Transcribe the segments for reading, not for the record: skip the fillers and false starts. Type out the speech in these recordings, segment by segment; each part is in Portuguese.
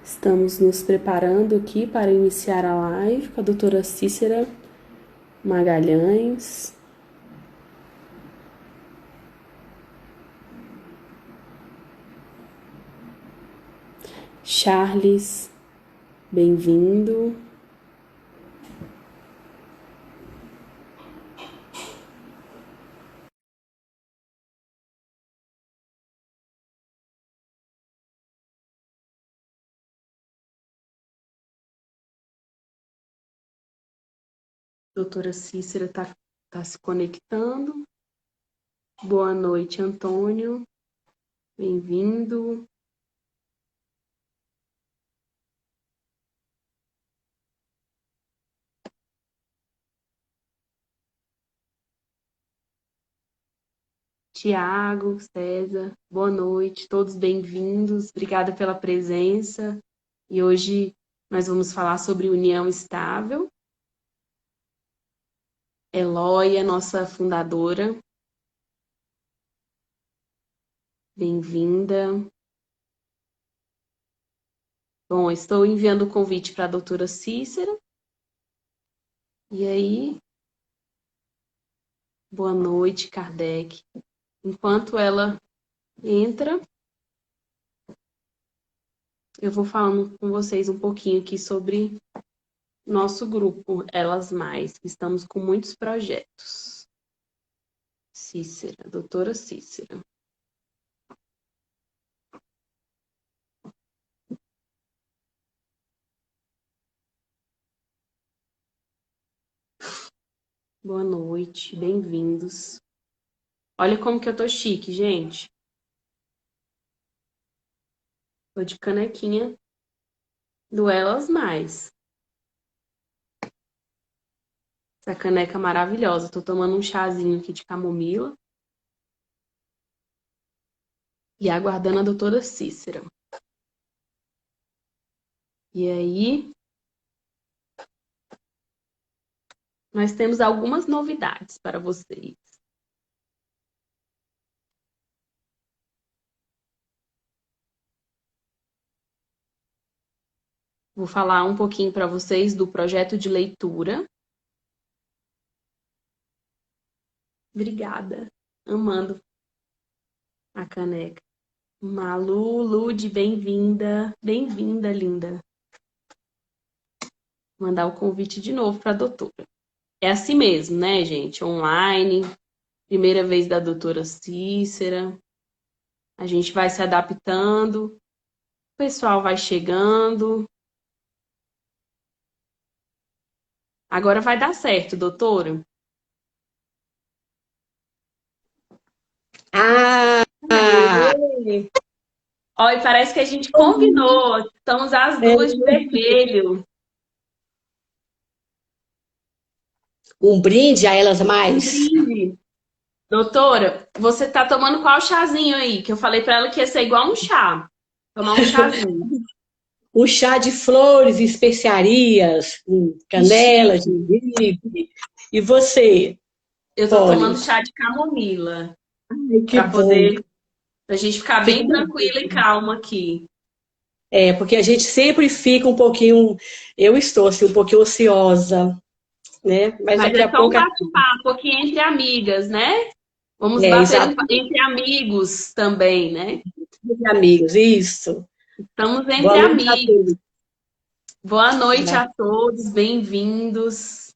Estamos nos preparando aqui para iniciar a live com a doutora Cícera Magalhães. Charles, bem-vindo. Doutora Cícera está se conectando. Boa noite, Antônio. Bem-vindo. Tiago, César, boa noite, todos bem-vindos. Obrigada pela presença. E hoje nós vamos falar sobre união estável. Eloia, nossa fundadora. Bem-vinda. Bom, estou enviando o convite para a doutora Cícera. E aí, boa noite, Kardec. Enquanto ela entra, eu vou falando com vocês um pouquinho aqui sobre nosso grupo Elas Mais, que estamos com muitos projetos. Cícera, doutora Cícera. Boa noite, bem-vindos. Olha como que eu tô chique, gente. Tô de canequinha do Elas Mais. Essa caneca maravilhosa. Tô tomando um chazinho aqui de camomila. E aguardando a doutora Cícera. E aí, nós temos algumas novidades para vocês. Vou falar um pouquinho para vocês do projeto de leitura. Obrigada. Amando a caneca. Malu, Lude, bem-vinda. Bem-vinda, linda. Vou mandar o convite de novo para a doutora. É assim mesmo, né, gente? Online. Primeira vez da doutora Cícera. A gente vai se adaptando. O pessoal vai chegando. Agora vai dar certo, doutora. Ah, Olha, parece que a gente combinou. Estamos as é duas de vermelho. um brinde a elas Um mais. brinde. Doutora, você tá tomando qual chazinho aí? Que eu falei para ela que ia ser igual um chá. Tomar um chazinho. Um chá de flores e especiarias, com Que canela, chique. gengibre. E você, Eu tô tomando Polly? chá de camomila. Ai, que Para bom. poder, pra gente ficar Fica bem tranquila e calma aqui. porque a gente sempre fica um pouquinho, eu estou assim, um pouquinho ociosa, né? Mas Mas daqui é a só um pouco, bate-papo aqui entre amigas, né? Vamos bater exatamente, entre amigos também, né? amigos, isso. Estamos entre Boa noite a amigos. todos. Boa noite a todos, bem-vindos.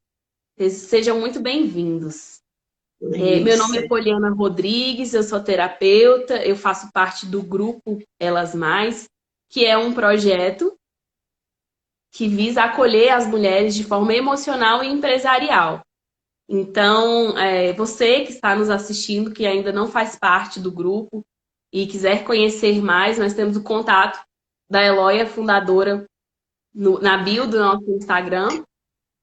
Sejam muito bem-vindos. Meu nome é Isso. Poliana Rodrigues, eu sou terapeuta, eu faço parte do grupo Elas Mais, que é um projeto que visa acolher as mulheres de forma emocional e empresarial. Então, você que está nos assistindo, que ainda não faz parte do grupo e quiser conhecer mais, nós temos o contato da Eloia, fundadora, na bio do nosso Instagram.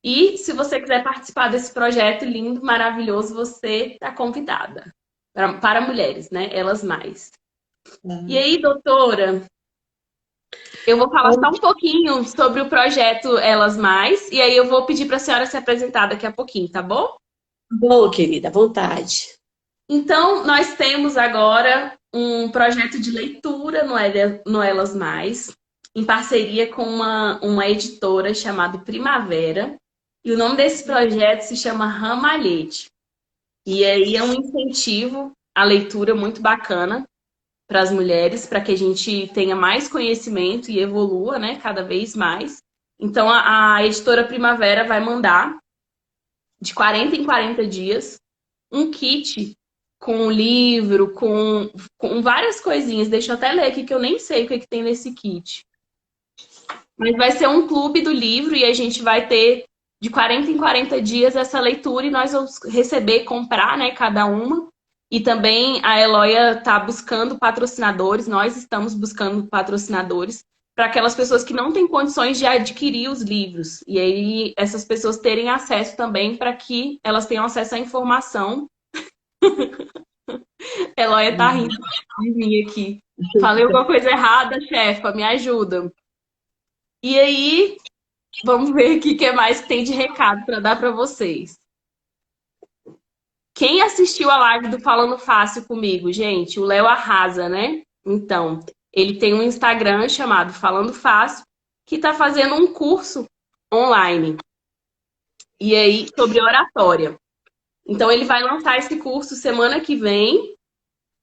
E se você quiser participar desse projeto lindo, maravilhoso, você está convidada. Para mulheres, né? Elas mais. E aí, doutora, eu vou falar só um pouquinho sobre o projeto Elas Mais, e aí eu vou pedir para a senhora se apresentar daqui a pouquinho, tá bom? Bom, querida, à vontade. Então, nós temos agora um projeto de leitura no Elas Mais. em parceria com uma editora chamada Primavera. E o nome desse projeto se chama Ramalhete. E aí é um incentivo à leitura muito bacana para as mulheres, para que a gente tenha mais conhecimento e evolua, né, cada vez mais. Então, a editora Primavera vai mandar, de 40 em 40 dias, um kit com um livro, com várias coisinhas. Deixa eu até ler aqui, que eu nem sei o que, é que tem nesse kit. Mas vai ser um clube do livro e a gente vai ter de 40 em 40 dias essa leitura e nós vamos receber, comprar, né, cada uma. E também a Eloia está buscando patrocinadores, nós estamos buscando patrocinadores para aquelas pessoas que não têm condições de adquirir os livros. E aí essas pessoas terem acesso também para que elas tenham acesso à informação. Eloia tá rindo de mim aqui. Falei alguma coisa errada, chefa, me ajuda. E aí, vamos ver aqui o que mais que tem de recado para dar para vocês. Quem assistiu a live do Falando Fácil comigo, gente? O Léo arrasa, né? Então, ele tem um Instagram chamado Falando Fácil, que está fazendo um curso online. E aí, sobre oratória. Então, ele vai lançar esse curso semana que vem.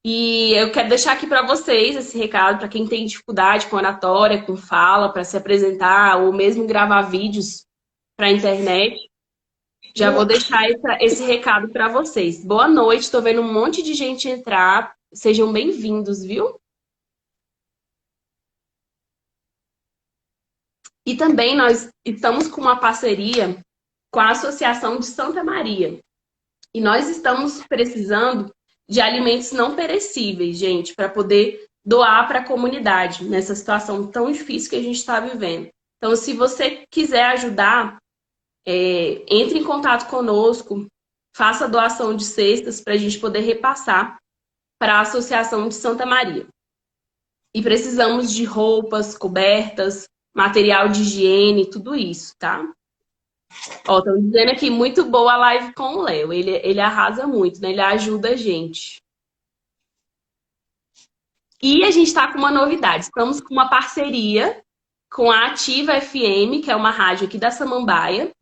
E eu quero deixar aqui para vocês esse recado, para quem tem dificuldade com oratória, com fala, para se apresentar, ou mesmo gravar vídeos para a internet. Já vou deixar esse recado para vocês. Boa noite, estou vendo um monte de gente entrar. Sejam bem-vindos, viu? E também nós estamos com uma parceria com a Associação de Santa Maria. E nós estamos precisando de alimentos não perecíveis, gente, para poder doar para a comunidade nessa situação tão difícil que a gente está vivendo. Então, se você quiser ajudar, entre em contato conosco, faça doação de cestas para a gente poder repassar para a Associação de Santa Maria. E precisamos de roupas, cobertas, material de higiene, tudo isso, tá? Ó, estão dizendo aqui, muito boa a live com o Léo. Ele arrasa muito, né? Ele ajuda a gente. E a gente está com uma novidade. Estamos com uma parceria com a Ativa FM, que é uma rádio aqui da Samambaia.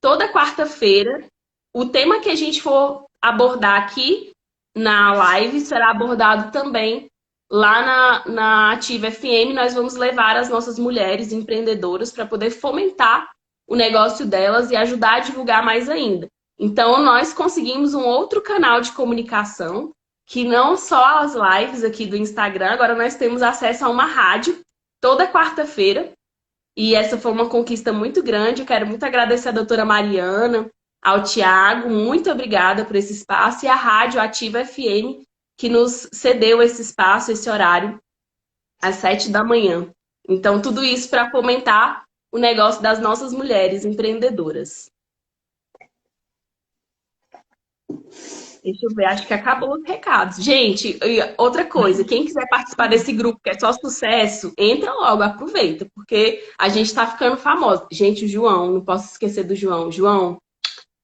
Toda quarta-feira, o tema que a gente for abordar aqui na live será abordado também lá na Ativa FM. Nós vamos levar as nossas mulheres empreendedoras para poder fomentar o negócio delas e ajudar a divulgar mais ainda. Então, nós conseguimos um outro canal de comunicação, que não só as lives aqui do Instagram, agora nós temos acesso a uma rádio toda quarta-feira. E essa foi uma conquista muito grande. Eu quero muito agradecer a doutora Mariana, ao Tiago, muito obrigada por esse espaço, e a Rádio Ativa FM, que nos cedeu esse espaço, esse horário, às 7 da manhã. Então, tudo isso para fomentar o negócio das nossas mulheres empreendedoras. Deixa eu ver, acho que acabou os recados. Gente, outra coisa, quem quiser participar desse grupo que é só sucesso, entra logo, aproveita, porque a gente tá ficando famosa. Gente, o João, não posso esquecer do João. João,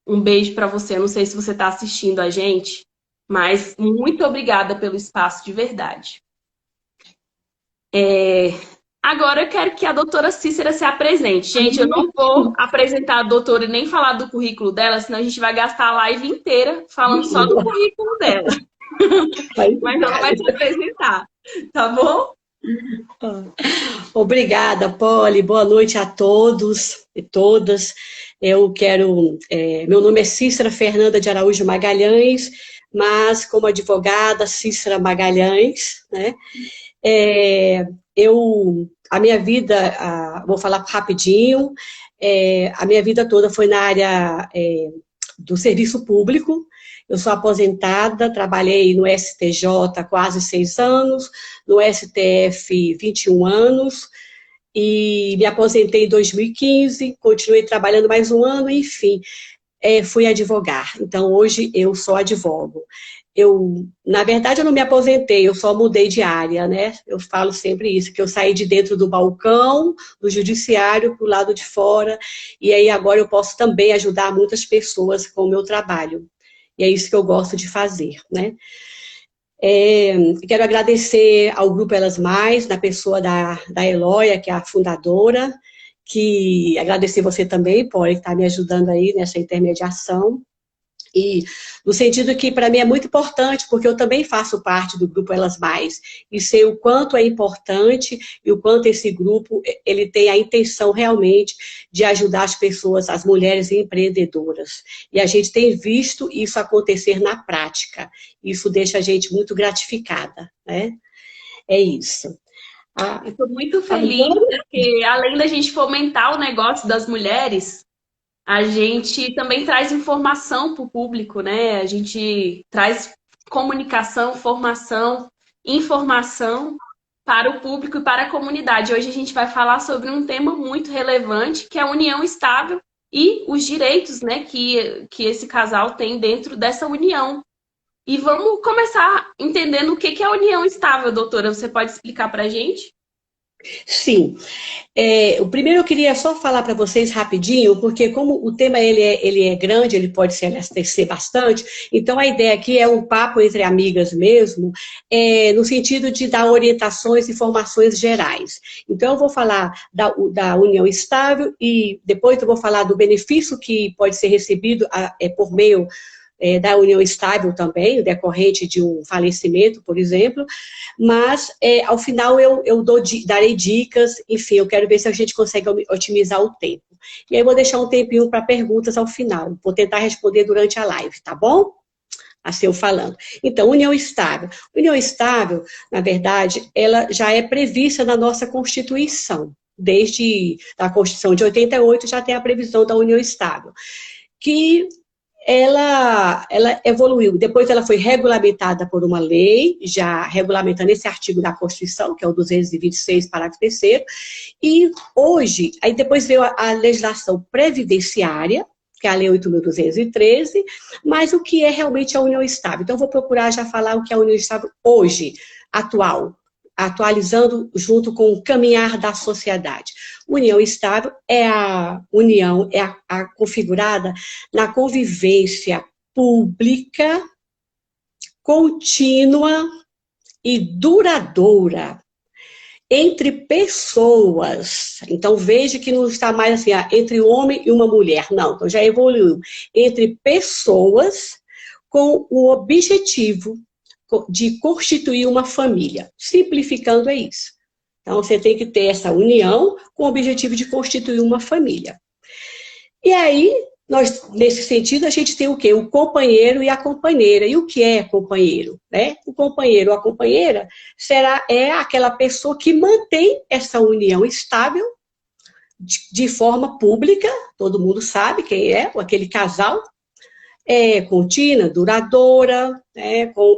um beijo para você. Eu não sei se você tá assistindo a gente, mas muito obrigada pelo espaço, de verdade. Agora eu quero que a doutora Cícera se apresente. Gente, eu não vou apresentar a doutora e nem falar do currículo dela, senão a gente vai gastar a live inteira falando só do currículo dela. Mas ela vai se apresentar, tá bom? Obrigada, Poli. Boa noite a todos e todas. Eu quero... meu nome é Cícera Fernanda de Araújo Magalhães, mas como advogada, Cícera Magalhães, né? A minha vida, vou falar rapidinho, a minha vida toda foi na área do serviço público. Eu sou aposentada, trabalhei no STJ há quase 6 anos, no STF 21 anos, e me aposentei em 2015, continuei trabalhando mais um ano, enfim, fui advogar. Então, hoje eu só advogo. Na verdade, eu não me aposentei, eu só mudei de área, né? Eu falo sempre isso, que eu saí de dentro do balcão, do judiciário, para o lado de fora, e aí agora eu posso também ajudar muitas pessoas com o meu trabalho. E é isso que eu gosto de fazer, né? Quero agradecer ao Grupo Elas Mais, na pessoa da Eloia, que é a fundadora, que agradecer você também, Polly, que está me ajudando aí nessa intermediação. E no sentido que, para mim, é muito importante, porque eu também faço parte do Grupo Elas Mais, e sei o quanto é importante e o quanto esse grupo ele tem a intenção realmente de ajudar as pessoas, as mulheres empreendedoras. E a gente tem visto isso acontecer na prática. Isso deixa a gente muito gratificada, né? É isso. Eu estou muito feliz, porque além da gente fomentar o negócio das mulheres, a gente também traz informação para o público, né? A gente traz comunicação, formação, informação para o público e para a comunidade. Hoje a gente vai falar sobre um tema muito relevante, que é a união estável e os direitos, né, que esse casal tem dentro dessa união. E vamos começar entendendo o que é a união estável, doutora. Você pode explicar para a gente? Sim. O primeiro eu queria só falar para vocês rapidinho, porque como o tema ele é grande, ele pode se alastecer bastante, então a ideia aqui é um papo entre amigas mesmo, no sentido de dar orientações e informações gerais. Então eu vou falar da união estável e depois eu vou falar do benefício que pode ser recebido por meio da união estável também, decorrente de um falecimento, por exemplo, mas ao final eu darei dicas, enfim, eu quero ver se a gente consegue otimizar o tempo. E aí eu vou deixar um tempinho para perguntas ao final, vou tentar responder durante a live, tá bom? Assim eu falando. Então, união estável. União estável, na verdade, ela já é prevista na nossa Constituição. Desde a Constituição de 88 já tem a previsão da união estável, que ela evoluiu, depois ela foi regulamentada por uma lei, já regulamentando esse artigo da Constituição, que é o 226, parágrafo 3º, e hoje, aí depois veio a legislação previdenciária, que é a Lei 8.213, mas o que é realmente a união estável? Então, eu vou procurar já falar o que é a união estável hoje, atualizando junto com o caminhar da sociedade. União estável é a união, a configurada na convivência pública, contínua e duradoura entre pessoas. Então, veja que não está mais assim, entre um homem e uma mulher, não, então já evoluiu. Entre pessoas com o objetivo de constituir uma família. Simplificando é isso. Então, você tem que ter essa união com o objetivo de constituir uma família. E aí, nesse sentido, a gente tem o quê? O companheiro e a companheira. E o que é companheiro? Né? O companheiro ou a companheira é aquela pessoa que mantém essa união estável de forma pública, todo mundo sabe quem é, aquele casal, contínua, duradoura,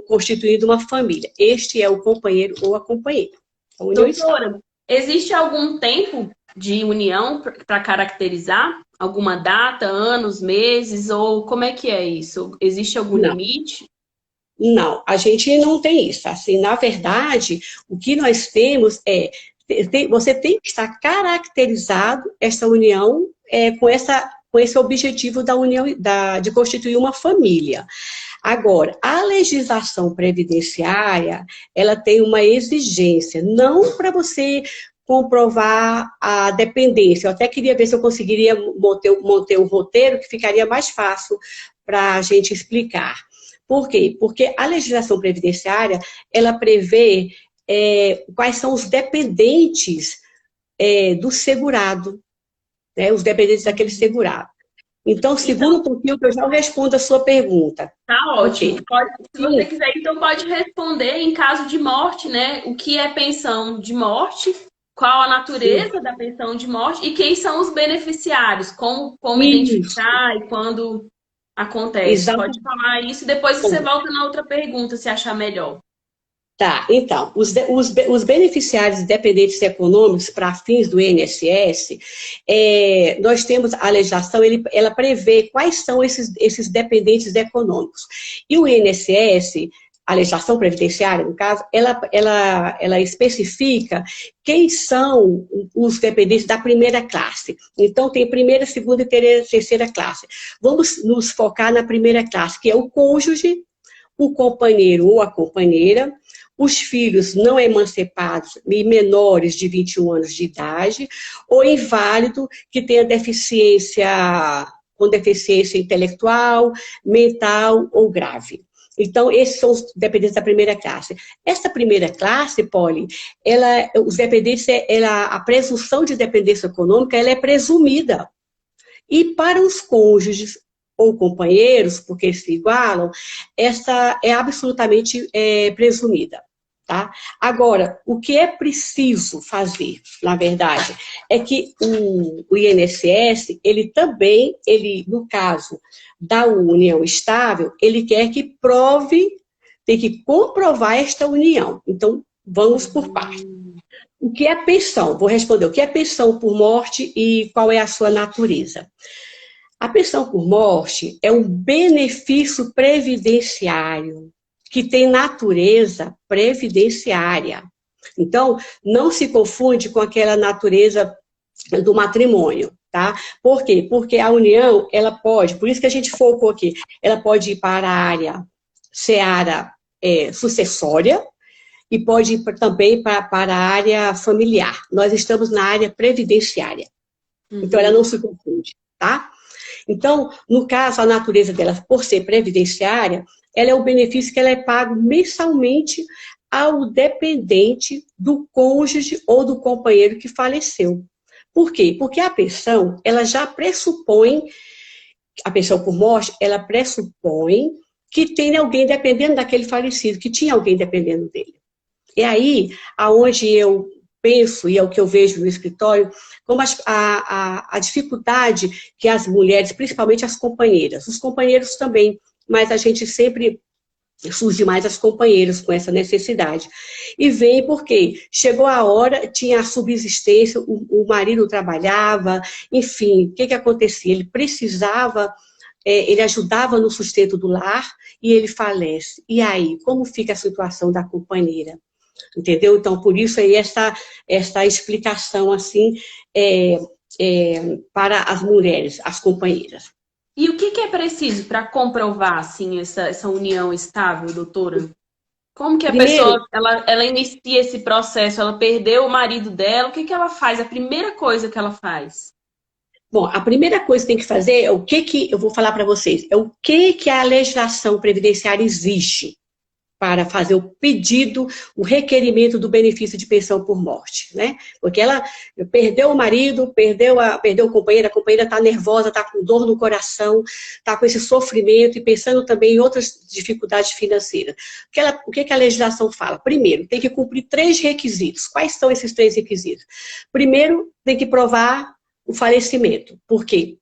constituindo uma família. Este é o companheiro ou a companheira. A união doutora, existe algum tempo de união para caracterizar? Alguma data, anos, meses, ou como é que é isso? Existe algum limite? Não, a gente não tem isso. Assim, na verdade, o que nós temos você tem que estar caracterizado essa união com esse objetivo da união, de constituir uma família. Agora, a legislação previdenciária, ela tem uma exigência, não para você comprovar a dependência. Eu até queria ver se eu conseguiria montar um roteiro que ficaria mais fácil para a gente explicar. Por quê? Porque a legislação previdenciária, ela prevê quais são os dependentes do segurado, né, os dependentes daquele segurado. Então, segundo um pouquinho, que eu já respondo a sua pergunta. Tá ótimo. Se você quiser, então pode responder em caso de morte, né? O que é pensão de morte, qual a natureza da pensão de morte e quem são os beneficiários, como identificar e quando acontece. Exatamente. Pode falar isso e depois você volta na outra pergunta, se achar melhor. Tá, então, os beneficiários dependentes econômicos para fins do INSS, nós temos a legislação, ela prevê quais são esses dependentes econômicos. E o INSS, a legislação previdenciária, no caso, ela especifica quem são os dependentes da primeira classe. Então, tem primeira, segunda e terceira classe. Vamos nos focar na primeira classe, que é o cônjuge, o companheiro ou a companheira, os filhos não emancipados e menores de 21 anos de idade, ou inválido que tenha com deficiência intelectual, mental ou grave. Então, esses são os dependentes da primeira classe. Essa primeira classe, Polly, os dependentes, a presunção de dependência econômica, ela é presumida. E para os cônjuges ou companheiros, porque eles se igualam, essa é absolutamente presumida. Tá? Agora, o que é preciso fazer, na verdade, é que o INSS, ele também, no caso da união estável, ele quer que tem que comprovar esta união. Então, vamos por partes. O que é pensão? Vou responder. O que é pensão por morte e qual é a sua natureza? A pensão por morte é um benefício previdenciário que tem natureza previdenciária. Então, não se confunde com aquela natureza do matrimônio, tá? Por quê? Porque a união, ela pode, por isso que a gente focou aqui, ela pode ir para a área seara sucessória, e pode ir também para a área familiar. Nós estamos na área previdenciária. Então, ela não se confunde, tá? Então, no caso, a natureza dela, por ser previdenciária, ela é um benefício que ela é pago mensalmente ao dependente do cônjuge ou do companheiro que faleceu. Por quê? Porque a pensão, ela já pressupõe, a pensão por morte, ela pressupõe que tem alguém dependendo daquele falecido, que tinha alguém dependendo dele. É aí aonde eu penso, e é o que eu vejo no escritório, como a dificuldade que as mulheres, principalmente as companheiras, os companheiros também, mas a gente sempre surge mais as companheiras com essa necessidade. E vem porque chegou a hora, tinha a subsistência, o marido trabalhava, enfim, o que acontecia? Ele precisava, ele ajudava no sustento do lar e ele falece. E aí, como fica a situação da companheira? Entendeu? Então, por isso aí essa explicação, assim, para as mulheres, as companheiras. E o que é preciso para comprovar, assim, essa união estável, doutora? Como que a pessoa, ela inicia esse processo? Ela perdeu o marido dela, o que ela faz? A primeira coisa que ela faz? Bom, a primeira coisa que tem que fazer é o que eu vou falar para vocês, é o que a legislação previdenciária exige para fazer o pedido, o requerimento do benefício de pensão por morte, né? Porque ela perdeu o marido, perdeu o companheiro, a companheira está nervosa, está com dor no coração, está com esse sofrimento e pensando também em outras dificuldades financeiras. O que a legislação fala? Primeiro, tem que cumprir 3 requisitos. Quais são esses 3 requisitos? Primeiro, tem que provar o falecimento. Por quê?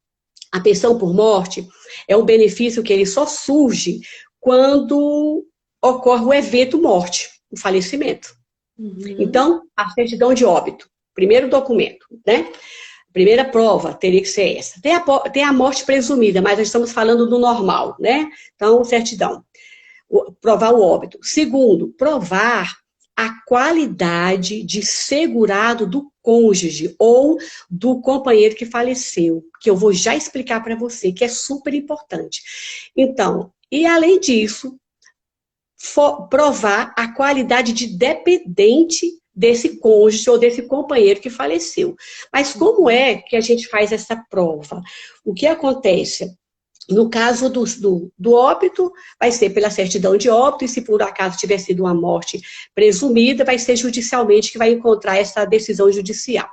A pensão por morte é um benefício que ele só surge quando ocorre o evento morte, o falecimento. Então, a certidão de óbito, primeiro documento, né? Primeira prova teria que ser essa. Tem a morte presumida, mas nós estamos falando do normal, né? Então, certidão. Provar o óbito. Segundo, provar a qualidade de segurado do cônjuge ou do companheiro que faleceu, que eu vou já explicar para você, que é super importante. Então, e além disso, provar a qualidade de dependente desse cônjuge ou desse companheiro que faleceu. Mas como é que a gente faz essa prova? O que acontece? No caso do óbito, vai ser pela certidão de óbito, e se por acaso tiver sido uma morte presumida, vai ser judicialmente que vai encontrar essa decisão judicial.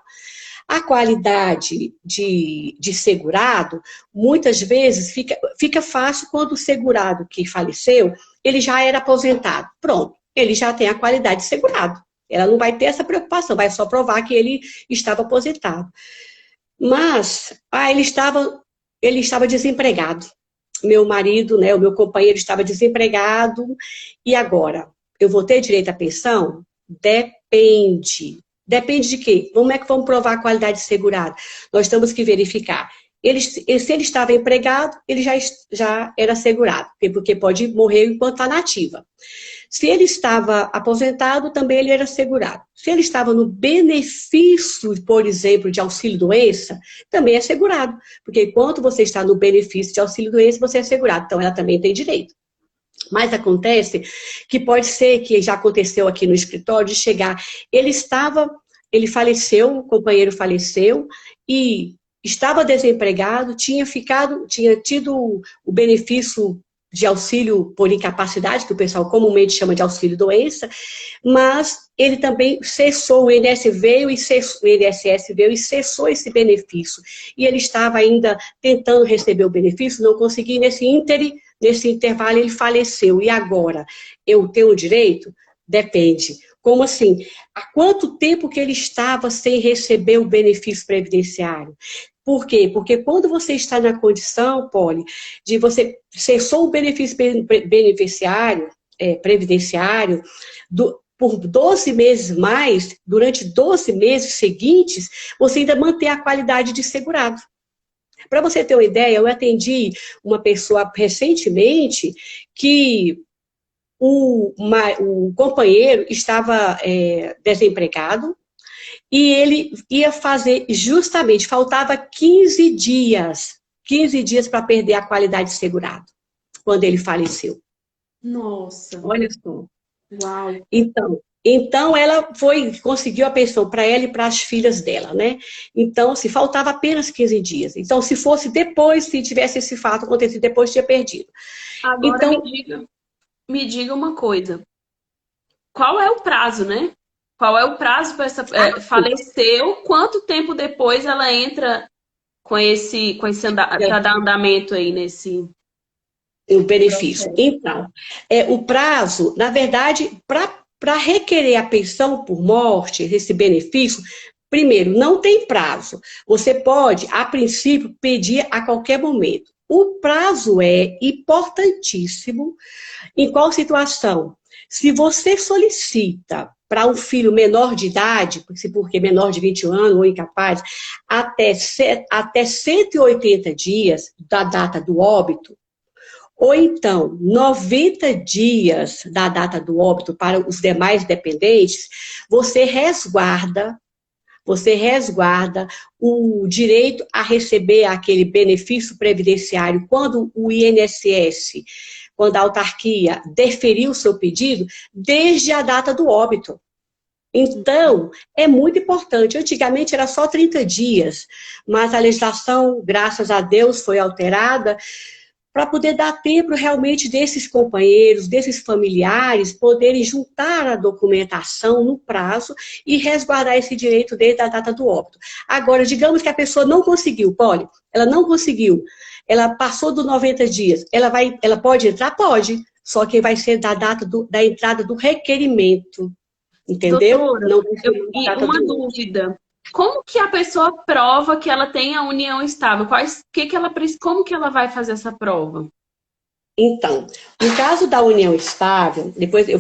A qualidade de segurado, muitas vezes, fica fácil quando o segurado que faleceu, ele já era aposentado. Pronto, ele já tem a qualidade de segurado. Ela não vai ter essa preocupação, vai só provar que ele estava aposentado. Mas, ele estava desempregado. Meu marido, né, o meu companheiro estava desempregado, e agora? Eu vou ter direito à pensão? Depende. Depende de quê? Como é que vamos provar a qualidade de segurado? Nós temos que verificar. Se ele estava empregado, ele já era segurado, porque pode morrer enquanto está na ativa. Se ele estava aposentado, também ele era segurado. Se ele estava no benefício, por exemplo, de auxílio-doença, também é segurado. Porque enquanto você está no benefício de auxílio-doença, você é segurado. Então, ela também tem direito. Mas acontece que pode ser que já aconteceu aqui no escritório de chegar, ele faleceu, o companheiro faleceu e estava desempregado, tinha tido o benefício de auxílio por incapacidade, que o pessoal comumente chama de auxílio doença, mas ele também cessou, o INSS veio e cessou esse benefício. E ele estava ainda tentando receber o benefício, não conseguia, nesse intervalo ele faleceu. E agora, eu tenho o direito? Depende. Como assim? Há quanto tempo que ele estava sem receber o benefício previdenciário? Por quê? Porque quando você está na condição, Poli, de você cessou o benefício previdenciário, por 12 meses mais, durante 12 meses seguintes, você ainda mantém a qualidade de segurado. Para você ter uma ideia, eu atendi uma pessoa recentemente que o companheiro estava desempregado e ele ia fazer justamente, faltava 15 dias para perder a qualidade de segurado, quando ele faleceu. Nossa. Olha só. Uau. Então ela conseguiu a pensão para ela e para as filhas dela, né? Então, se faltava apenas 15 dias. Então, se fosse depois, se tivesse esse fato acontecido depois, tinha perdido. Agora Então, me diga uma coisa. Qual é o prazo, né? Qual é o prazo para essa faleceu? Quanto tempo depois ela entra com esse para dar andamento aí nesse o benefício. Então, o prazo, na verdade, para requerer a pensão por morte, esse benefício, primeiro, não tem prazo. Você pode, a princípio, pedir a qualquer momento. O prazo é importantíssimo. Em qual situação? Se você solicita para um filho menor de idade, porque menor de 21 anos ou incapaz, até 180 dias da data do óbito, ou então 90 dias da data do óbito para os demais dependentes, você resguarda o direito a receber aquele benefício previdenciário quando o INSS, quando a autarquia deferiu o seu pedido, desde a data do óbito. Então, é muito importante. Antigamente era só 30 dias, mas a legislação, graças a Deus, foi alterada para poder dar tempo realmente desses companheiros, desses familiares, poderem juntar a documentação no prazo e resguardar esse direito desde a data do óbito. Agora, digamos que a pessoa não conseguiu, Poli, ela não conseguiu, ela passou dos 90 dias, ela pode entrar? Pode, só que vai ser da data da entrada do requerimento, entendeu? Doutora, não e uma dúvida. Como que a pessoa prova que ela tem a união estável? Como que ela vai fazer essa prova? Então, no caso da união estável, depois eu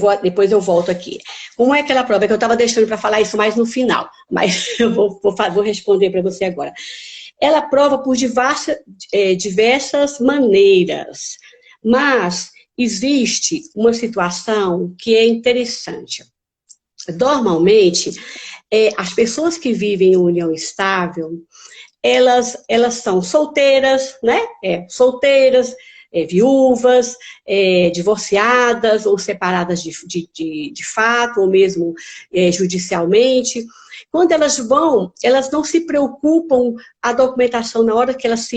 volto aqui. Como é que ela prova? É que eu estava deixando para falar isso mais no final, mas eu vou responder para você agora. Ela prova por diversas maneiras, mas existe uma situação que é interessante. Normalmente, as pessoas que vivem em união estável, elas são solteiras, né? Solteiras, viúvas, divorciadas ou separadas de fato, ou mesmo judicialmente. Quando elas não se preocupam a documentação na hora que elas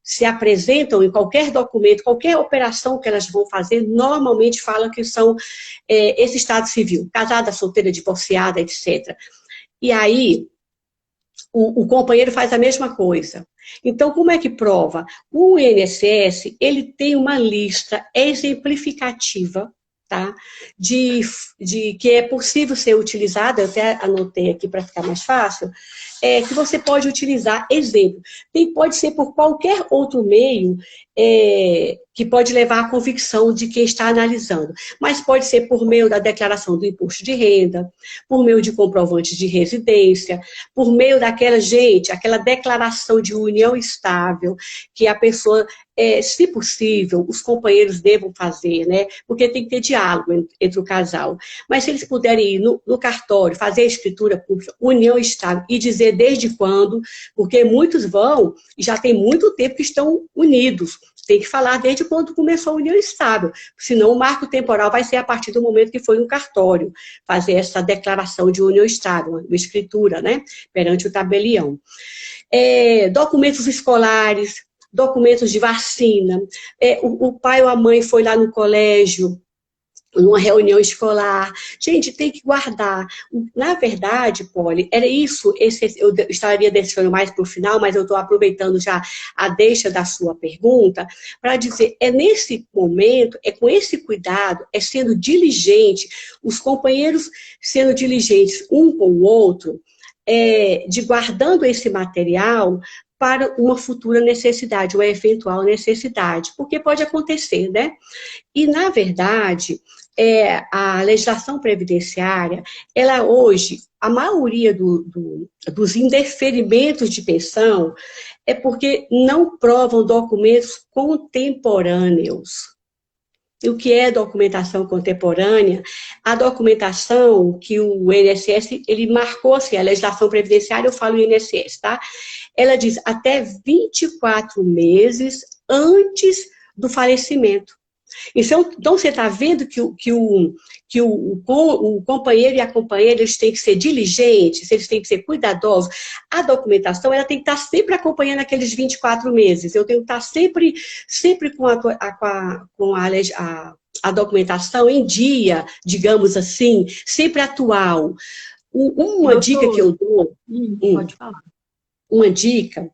se apresentam em qualquer documento, qualquer operação que elas vão fazer, normalmente falam que são esse estado civil, casada, solteira, divorciada, etc. E aí, o companheiro faz a mesma coisa. Então, como é que prova? O INSS, ele tem uma lista exemplificativa, tá? De que é possível ser utilizada, eu até anotei aqui para ficar mais fácil, que você pode utilizar, exemplo, pode ser por qualquer outro meio que pode levar à convicção de quem está analisando, mas pode ser por meio da declaração do imposto de renda, por meio de comprovantes de residência, por meio aquela declaração de união estável, que a pessoa, se possível, os companheiros devam fazer, né? Porque tem que ter diálogo entre o casal. Mas se eles puderem ir no cartório, fazer a escritura pública, união estável, e dizer desde quando, porque muitos vão e já tem muito tempo que estão unidos. Tem que falar desde quando começou a união estável. Senão, o marco temporal vai ser a partir do momento que foi no cartório fazer essa declaração de união estável, uma escritura, né, perante o tabelião. Documentos escolares, documentos de vacina, o pai ou a mãe foi lá no colégio, numa reunião escolar. Gente, tem que guardar. Na verdade, Polly, era isso, eu estaria deixando mais para o final, mas eu estou aproveitando já a deixa da sua pergunta, para dizer, nesse momento, com esse cuidado, sendo diligente, os companheiros sendo diligentes um com o outro, de guardando esse material para uma futura necessidade, uma eventual necessidade, porque pode acontecer, né? E, na verdade, a legislação previdenciária, ela hoje, a maioria dos indeferimentos de pensão é porque não provam documentos contemporâneos. E o que é documentação contemporânea? A documentação que o INSS, ele marcou assim, a legislação previdenciária, eu falo INSS, tá? Ela diz até 24 meses antes do falecimento. Então você está vendo que o companheiro e a companheira, eles têm que ser diligentes, eles têm que ser cuidadosos. A documentação, ela tem que estar sempre acompanhando aqueles 24 meses. Eu tenho que estar sempre com a documentação em dia, digamos assim, sempre atual. Uma dica que eu dou... Pode falar. Uma dica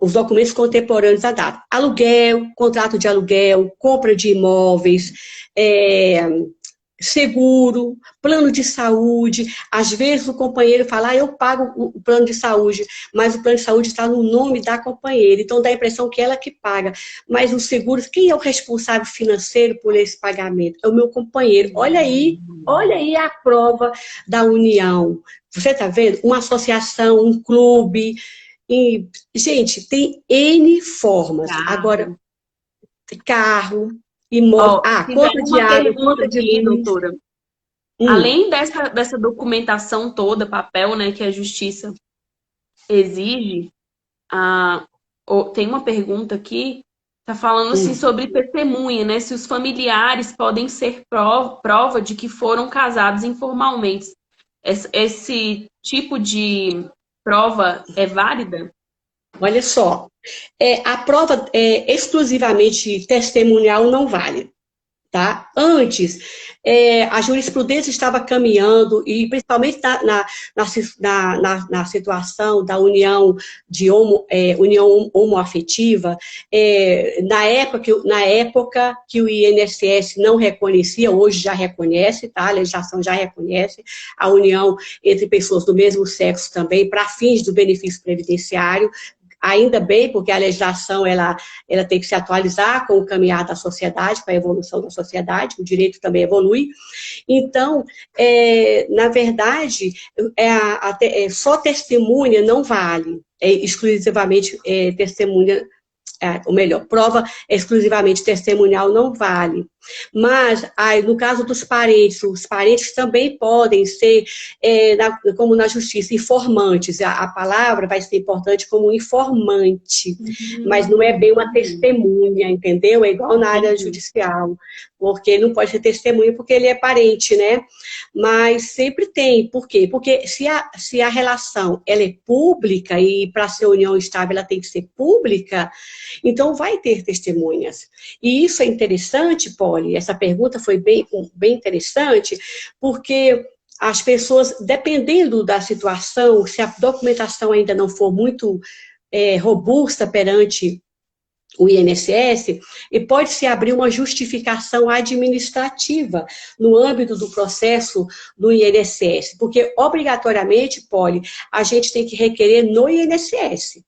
os documentos contemporâneos da data. Aluguel, contrato de aluguel, compra de imóveis, seguro, plano de saúde. Às vezes o companheiro fala, eu pago o plano de saúde, mas o plano de saúde está no nome da companheira, então dá a impressão que ela que paga. Mas o seguro, quem é o responsável financeiro por esse pagamento? É o meu companheiro. Olha aí a prova da união. Você está vendo? Uma associação, um clube... gente, tem N formas. Agora, carro, imóvel... conta de água, conta de luz. Doutora. Além dessa documentação toda, papel, né, que a justiça exige, tem uma pergunta aqui, tá falando assim sobre testemunha, né? Se os familiares podem ser prova de que foram casados informalmente. Esse tipo de prova é válida? Olha só, a prova exclusivamente testemunial não vale, tá? Antes, a jurisprudência estava caminhando, e principalmente na situação da união união homoafetiva, na época que o INSS não reconhecia, hoje já reconhece, tá? A legislação já reconhece a união entre pessoas do mesmo sexo também, para fins do benefício previdenciário. Ainda bem, porque a legislação ela tem que se atualizar com o caminhar da sociedade, com a evolução da sociedade, o direito também evolui. Então, na verdade, só testemunha não vale, exclusivamente testemunha, ou melhor, prova exclusivamente testemunial não vale. Mas, no caso dos parentes, os parentes também podem ser, como na justiça, informantes. A palavra vai ser importante como informante, mas não é bem uma testemunha, entendeu? É igual na área judicial, porque não pode ser testemunha porque ele é parente, né? Mas sempre tem. Por quê? Porque se a relação ela é pública, e para ser união estável ela tem que ser pública, então vai ter testemunhas. E isso é interessante, Polly, essa pergunta foi bem interessante, porque as pessoas, dependendo da situação, se a documentação ainda não for muito robusta perante o INSS, e pode-se abrir uma justificação administrativa no âmbito do processo do INSS, porque obrigatoriamente, Polly, a gente tem que requerer no INSS.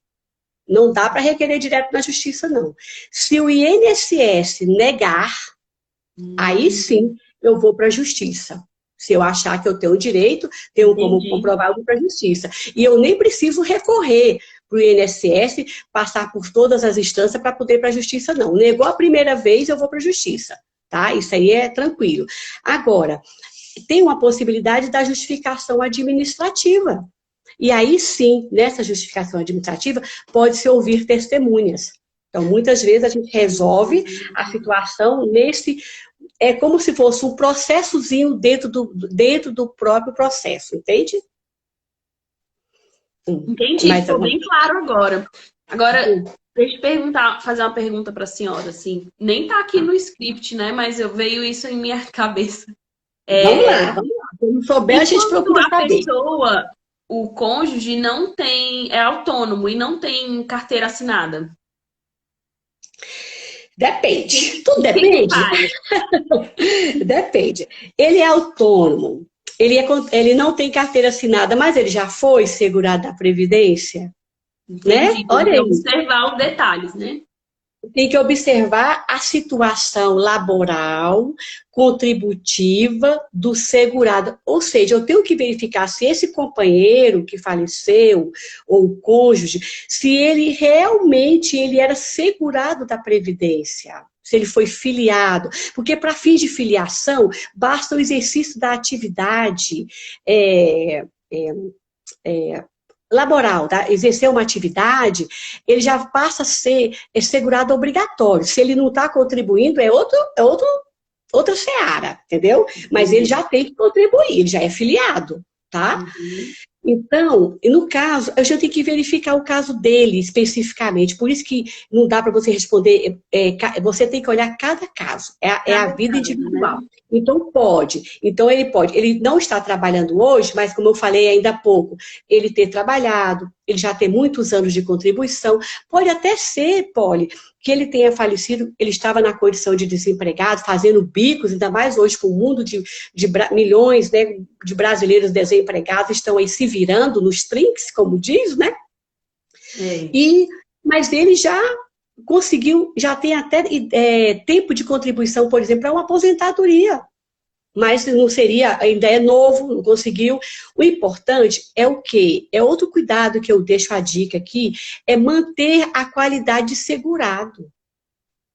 Não dá para requerer direto na justiça, não. Se o INSS negar, aí sim eu vou para a justiça. Se eu achar que eu tenho direito, tenho como comprovar, eu vou para a justiça. E eu nem preciso recorrer para o INSS, passar por todas as instâncias para poder ir para a justiça, não. Negou a primeira vez, eu vou para a justiça, tá? Isso aí é tranquilo. Agora, tem uma possibilidade da justificação administrativa. E aí sim, nessa justificação administrativa, pode-se ouvir testemunhas. Então, muitas vezes a gente resolve a situação nesse... É como se fosse um processozinho dentro do próprio processo, entende? Entendi, Mais ficou alguma bem claro agora. Agora, coisa? deixa eu perguntar, fazer uma pergunta para a senhora, assim. Nem tá aqui no script, né? Mas eu veio isso em minha cabeça. Vamos lá, vamos lá. Se não souber, a E gente quando procura a saber. pessoa, o cônjuge, não tem, é autônomo e não tem carteira assinada? Depende. Tudo O que que depende. faz? Depende. Ele é autônomo. Ele não tem carteira assinada, mas ele já foi segurado da Previdência, né? Entendi. Tem Olha que aí. observar os detalhes, né? Tem que observar a situação laboral, contributiva do segurado. Ou seja, eu tenho que verificar se esse companheiro que faleceu, ou o cônjuge, se ele realmente ele era segurado da Previdência. Se ele foi filiado. Porque para fins de filiação, basta o exercício da atividade laboral, tá? Exercer uma atividade, ele já passa a ser segurado obrigatório. Se ele não está contribuindo, outra seara, entendeu? Mas ele já tem que contribuir, ele já é filiado, tá? Uhum. Então, no caso, eu já tenho que verificar o caso dele especificamente. Por isso que não dá para você responder. Você tem que olhar cada caso. É a Cada vida caso, né? individual. Então, pode. Então, ele pode. Ele não está trabalhando hoje, mas, como eu falei ainda há pouco, ele ter trabalhado, ele já tem muitos anos de contribuição. Pode até ser, Poli, que ele tenha falecido, ele estava na condição de desempregado, fazendo bicos, ainda mais hoje com o mundo de milhões, né, de brasileiros desempregados, estão aí se virando nos trinques, como diz, né? É. Mas ele já conseguiu, já tem até tempo de contribuição, por exemplo, para uma aposentadoria. Mas não seria, ainda é novo, não conseguiu. O importante é o quê? É outro cuidado que eu deixo a dica aqui, é manter a qualidade de segurado.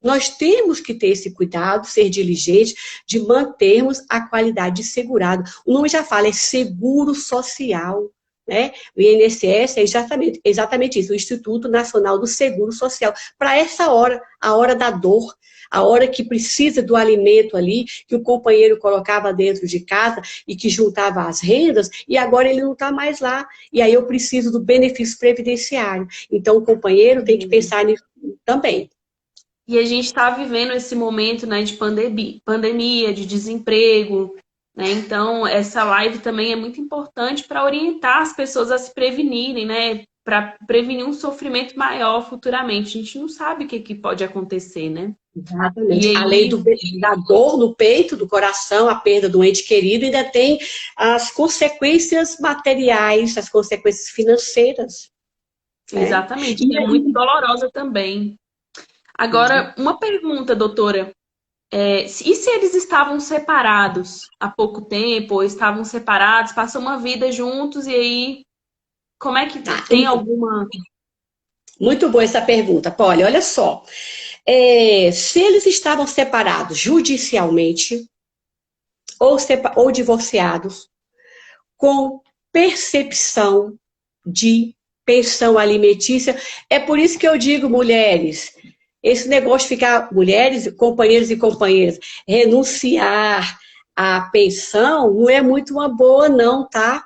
Nós temos que ter esse cuidado, ser diligente, de mantermos a qualidade de segurado. O nome já fala, é seguro social. Né? O INSS é exatamente isso, o Instituto Nacional do Seguro Social, para essa hora, a hora da dor, a hora que precisa do alimento ali, que o companheiro colocava dentro de casa e que juntava as rendas, e agora ele não está mais lá. E aí eu preciso do benefício previdenciário. Então o companheiro tem que pensar nisso também. E a gente está vivendo esse momento, né, de pandemia, de desemprego, né? Então, essa live também é muito importante para orientar as pessoas a se prevenirem, né? Para prevenir um sofrimento maior futuramente. A gente não sabe o que pode acontecer, né? E Exatamente. Além aí, da dor no peito, do coração, a perda do ente querido, ainda tem as consequências materiais, as consequências financeiras. Né? exatamente, que E é muito aí, dolorosa também. Agora, uma pergunta, doutora. E se eles estavam separados há pouco tempo, ou estavam separados, passam uma vida juntos, e aí, como é que tá, tem alguma... muito boa essa pergunta, Polly. Olha só. Se eles estavam separados judicialmente ou divorciados, com percepção de pensão alimentícia, é por isso que eu digo, mulheres, esse negócio de ficar, mulheres, companheiros e companheiras, renunciar à pensão não é muito uma boa, não, tá?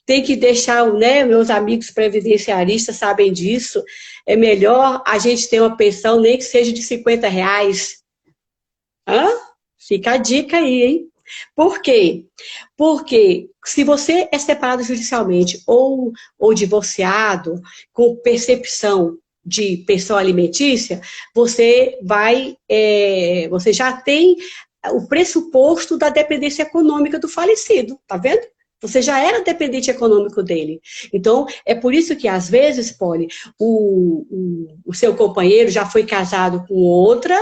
Tem que deixar, né, meus amigos previdenciaristas sabem disso, é melhor a gente ter uma pensão, nem que seja de R$ 50. Hã? Fica a dica aí, hein? Por quê? Porque se você é separado judicialmente ou divorciado, com percepção de pensão alimentícia, você já tem o pressuposto da dependência econômica do falecido, tá vendo? Você já era dependente econômico dele. Então, é por isso que, às vezes, Polly, o seu companheiro já foi casado com outra,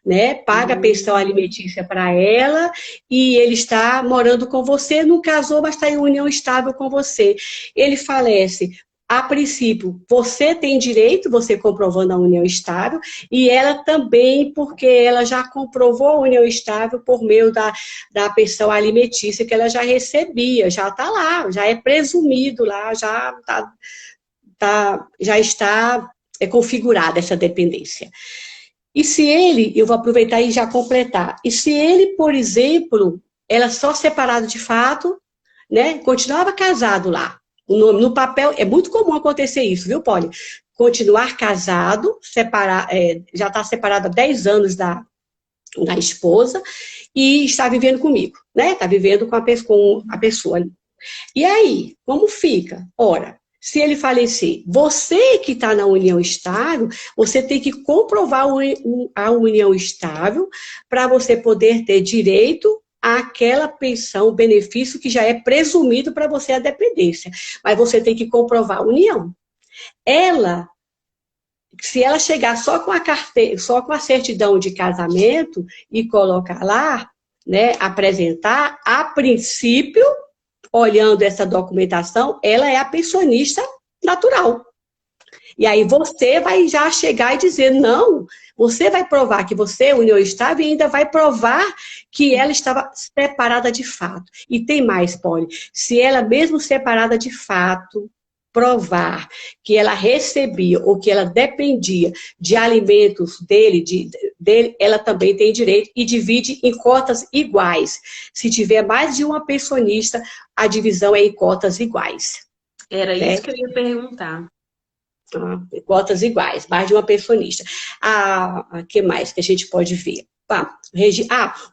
né, paga a pensão alimentícia para ela, e ele está morando com você, não casou, mas está em união estável com você. Ele falece, a princípio, você tem direito, você comprovando a união estável, e ela também, porque ela já comprovou a união estável por meio da pensão alimentícia que ela já recebia, já está lá, já é presumido lá, já está configurada essa dependência. E se ele, eu vou aproveitar e já completar, e se ele, por exemplo, era só separado de fato, né, continuava casado lá, no papel, é muito comum acontecer isso, viu, Polly? Continuar casado, já está separado há 10 anos da esposa, e está vivendo comigo, né, está vivendo com a pessoa. E aí, como fica? Ora, se ele falecer, você que está na união estável, você tem que comprovar a união estável para você poder ter direito àquela pensão, benefício que já é presumido para você a dependência. Mas você tem que comprovar a união. Ela, se ela chegar só com a carteira, só com a certidão de casamento e colocar lá, né, apresentar, a princípio, olhando essa documentação, ela é a pensionista natural. E aí você vai já chegar e dizer, não, você vai provar que você é união estável e ainda vai provar que ela estava separada de fato. E tem mais, Polly, se ela mesmo separada de fato, provar que ela recebia ou que ela dependia de alimentos dele, ela também tem direito e divide em cotas iguais. Se tiver mais de uma pensionista, a divisão é em cotas iguais. Era Né? isso que eu ia perguntar. Cotas iguais, mais de uma pensionista. O que mais que a gente pode ver?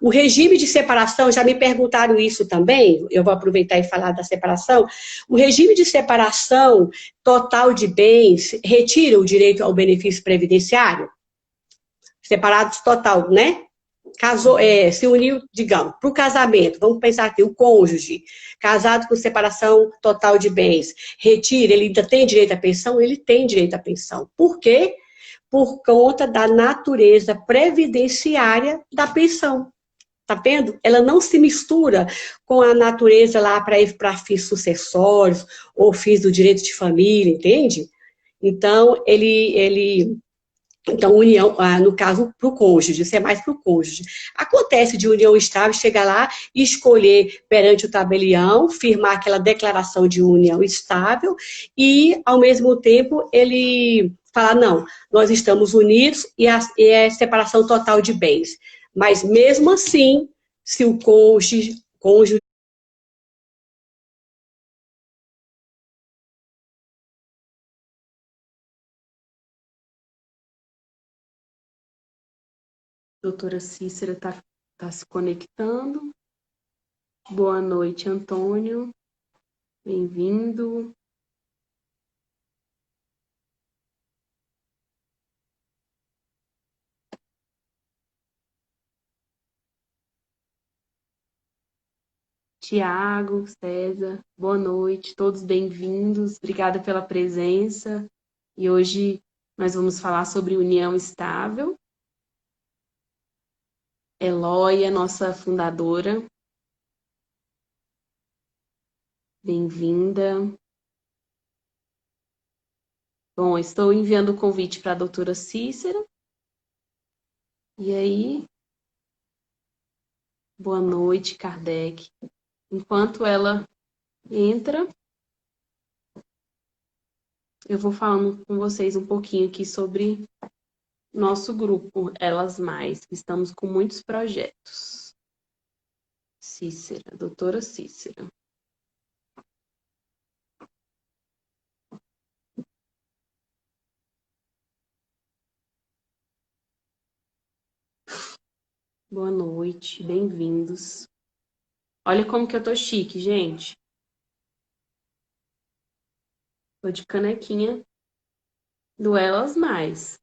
O regime de separação, já me perguntaram isso também, eu vou aproveitar e falar da separação. O regime de separação total de bens retira o direito ao benefício previdenciário? Separados total, né? Casou, se uniu, digamos, para o casamento, vamos pensar aqui, o cônjuge, casado com separação total de bens, retira, ele ainda tem direito à pensão? Ele tem direito à pensão. Por quê? Por conta da natureza previdenciária da pensão. Tá vendo? Ela não se mistura com a natureza lá para fins sucessórios ou fins do direito de família, entende? Então, então, união, no caso, para o cônjuge, isso é mais para o cônjuge. Acontece de união estável, chegar lá e escolher perante o tabelião, firmar aquela declaração de união estável e, ao mesmo tempo, ele falar, não, nós estamos unidos e é separação total de bens. Mas, mesmo assim, se o cônjuge Doutora Cícera está se conectando. Boa noite, Antônio. Bem-vindo. Tiago, César, boa noite, todos bem-vindos. Obrigada pela presença. E hoje nós vamos falar sobre união estável. Eloia, nossa fundadora. Bem-vinda. Bom, estou enviando o convite para a doutora Cícera. E aí, boa noite, Kardec. Enquanto ela entra, eu vou falando com vocês um pouquinho aqui sobre nosso grupo, Elas Mais. Estamos com muitos projetos. Cícera, doutora Cícera. Boa noite, bem-vindos. Olha como que eu tô chique, gente. Tô de canequinha do Elas Mais.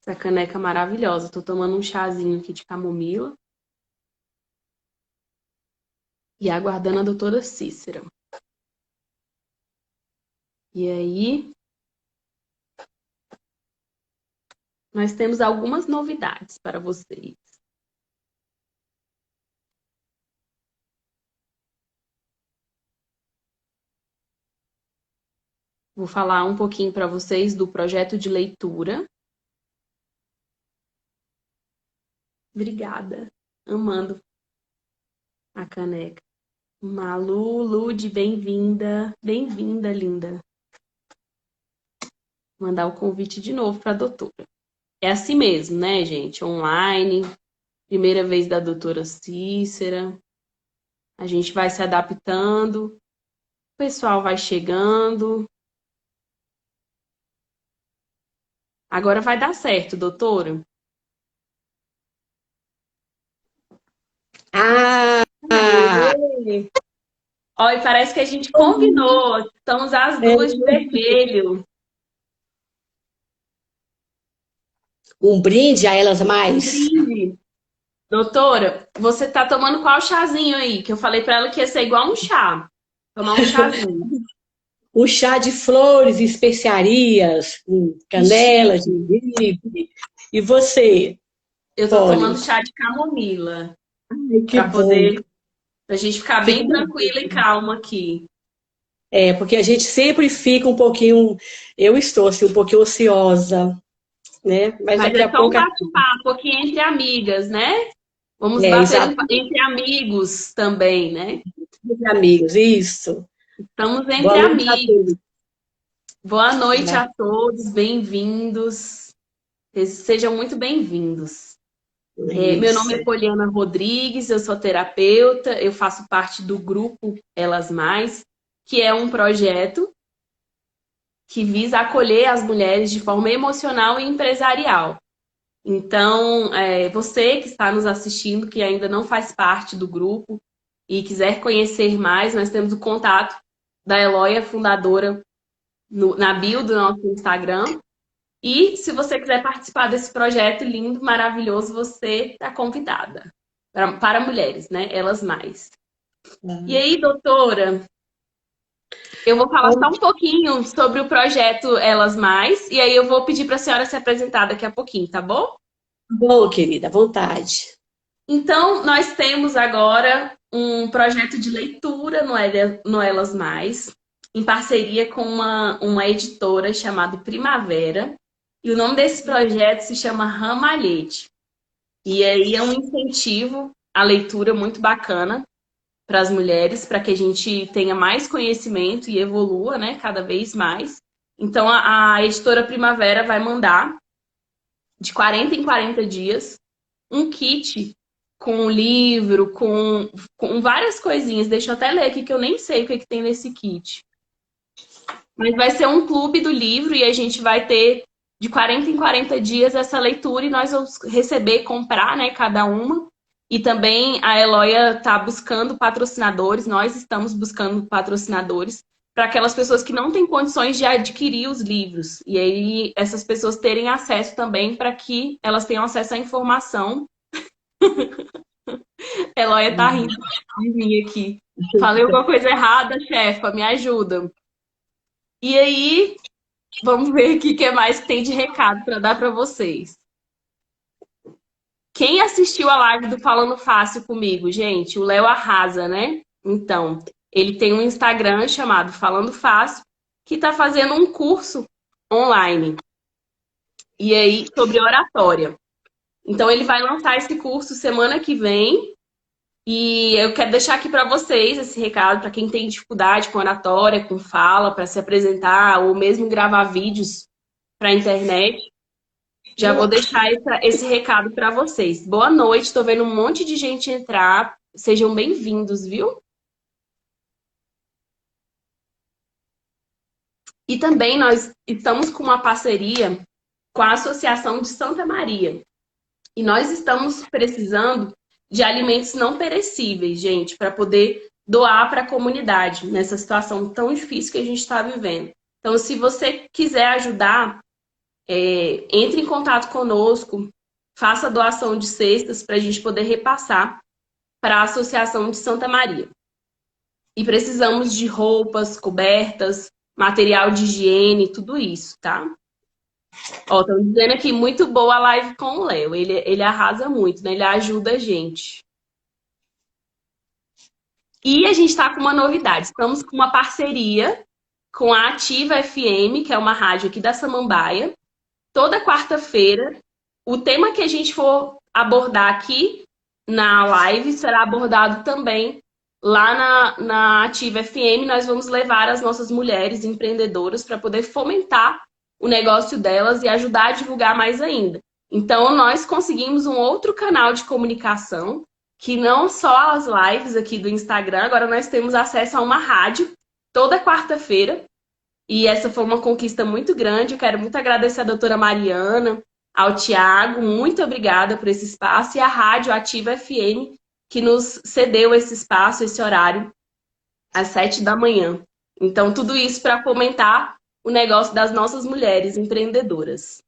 Essa caneca maravilhosa. Tô tomando um chazinho aqui de camomila. E aguardando a doutora Cícera. E aí, nós temos algumas novidades para vocês. Vou falar um pouquinho para vocês do projeto de leitura. Obrigada. Amando a caneca. Malu, Lude, bem-vinda. Bem-vinda, linda. Mandar o convite de novo para a doutora. É assim mesmo, né, gente? Online, primeira vez da doutora Cícera. A gente vai se adaptando, o pessoal vai chegando. Agora vai dar certo, doutora. Ah, Aê! Olha, parece que a gente combinou. Estamos as é duas de vermelho. um brinde a elas Um mais. brinde. Doutora, você tá tomando qual chazinho aí? Que eu falei para ela que ia ser igual um chá. Tomar um chazinho. Um chá de flores e especiarias, com Que canela, chique. gengibre. E você, Eu tô tomando Polly? chá de camomila Ai, que para bom. poder a gente ficar Fica bem tranquila e calma aqui. porque a gente sempre fica um pouquinho, eu estou assim, um pouquinho ociosa, né? Mas Mas daqui é a só um pouco, bate-papo aqui entre amigas, né? Vamos bater exato, entre amigos também, né? amigos, isso. Estamos Boa entre noite a amigos. todos. Boa noite a todos, bem-vindos. Sejam muito bem-vindos. Meu nome Isso. é Poliana Rodrigues, eu sou terapeuta, eu faço parte do grupo Elas Mais, que é um projeto que visa acolher as mulheres de forma emocional e empresarial. Então, você que está nos assistindo, que ainda não faz parte do grupo e quiser conhecer mais, nós temos o contato da Eloia, fundadora, na bio do nosso Instagram. E se você quiser participar desse projeto lindo, maravilhoso, você está convidada. Para mulheres, né? Elas mais. E aí, doutora, eu vou falar só um pouquinho sobre o projeto Elas Mais, e aí eu vou pedir para a senhora se apresentar daqui a pouquinho, tá bom? Bom, querida, à vontade. Então, nós temos agora um projeto de leitura no Elas Mais, em parceria com uma editora chamada Primavera. E o nome desse projeto se chama Ramalhete. E aí é um incentivo à leitura muito bacana para as mulheres, para que a gente tenha mais conhecimento e evolua, né, cada vez mais. Então, a editora Primavera vai mandar, de 40 em 40 dias, um kit com um livro, com várias coisinhas. Deixa eu até ler aqui que eu nem sei o que tem nesse kit. Mas vai ser um clube do livro e a gente vai ter de 40 em 40 dias essa leitura e nós vamos receber, comprar, né, cada uma. E também a Eloia está buscando patrocinadores, nós estamos buscando patrocinadores para aquelas pessoas que não têm condições de adquirir os livros. E aí essas pessoas terem acesso também para que elas tenham acesso à informação. A Eloia tá rindo de mim aqui. Falei alguma coisa errada, chefa, me ajuda. E aí, vamos ver aqui o que mais tem de recado para dar para vocês. Quem assistiu a live do Falando Fácil comigo, gente? O Léo arrasa, né? Então, ele tem um Instagram chamado Falando Fácil, que está fazendo um curso online. E aí, sobre oratória. Então, ele vai lançar esse curso semana que vem. E eu quero deixar aqui para vocês esse recado para quem tem dificuldade com oratória, com fala, para se apresentar, ou mesmo gravar vídeos para a internet. Já vou deixar esse recado para vocês. Boa noite, estou vendo um monte de gente entrar. Sejam bem-vindos, viu? E também nós estamos com uma parceria com a Associação de Santa Maria. E nós estamos precisando de alimentos não perecíveis, gente, para poder doar para a comunidade nessa situação tão difícil que a gente está vivendo. Então, se você quiser ajudar, entre em contato conosco, faça a doação de cestas para a gente poder repassar para a Associação de Santa Maria. E precisamos de roupas, cobertas, material de higiene, tudo isso, tá? Ó, estão dizendo aqui, muito boa a live com o Léo. Ele arrasa muito, né? Ele ajuda a gente. E a gente está com uma novidade. Estamos com uma parceria com a Ativa FM, que é uma rádio aqui da Samambaia. Toda quarta-feira, o tema que a gente for abordar aqui na live será abordado também lá na Ativa FM. Nós vamos levar as nossas mulheres empreendedoras para poder fomentar o negócio delas e ajudar a divulgar mais ainda. Então, nós conseguimos um outro canal de comunicação, que não só as lives aqui do Instagram, agora nós temos acesso a uma rádio toda quarta-feira. E essa foi uma conquista muito grande. Eu quero muito agradecer a doutora Mariana, ao Tiago, muito obrigada por esse espaço, e a Rádio Ativa FM, que nos cedeu esse espaço, esse horário, às 7 da manhã. Então, tudo isso para fomentar o negócio das nossas mulheres empreendedoras.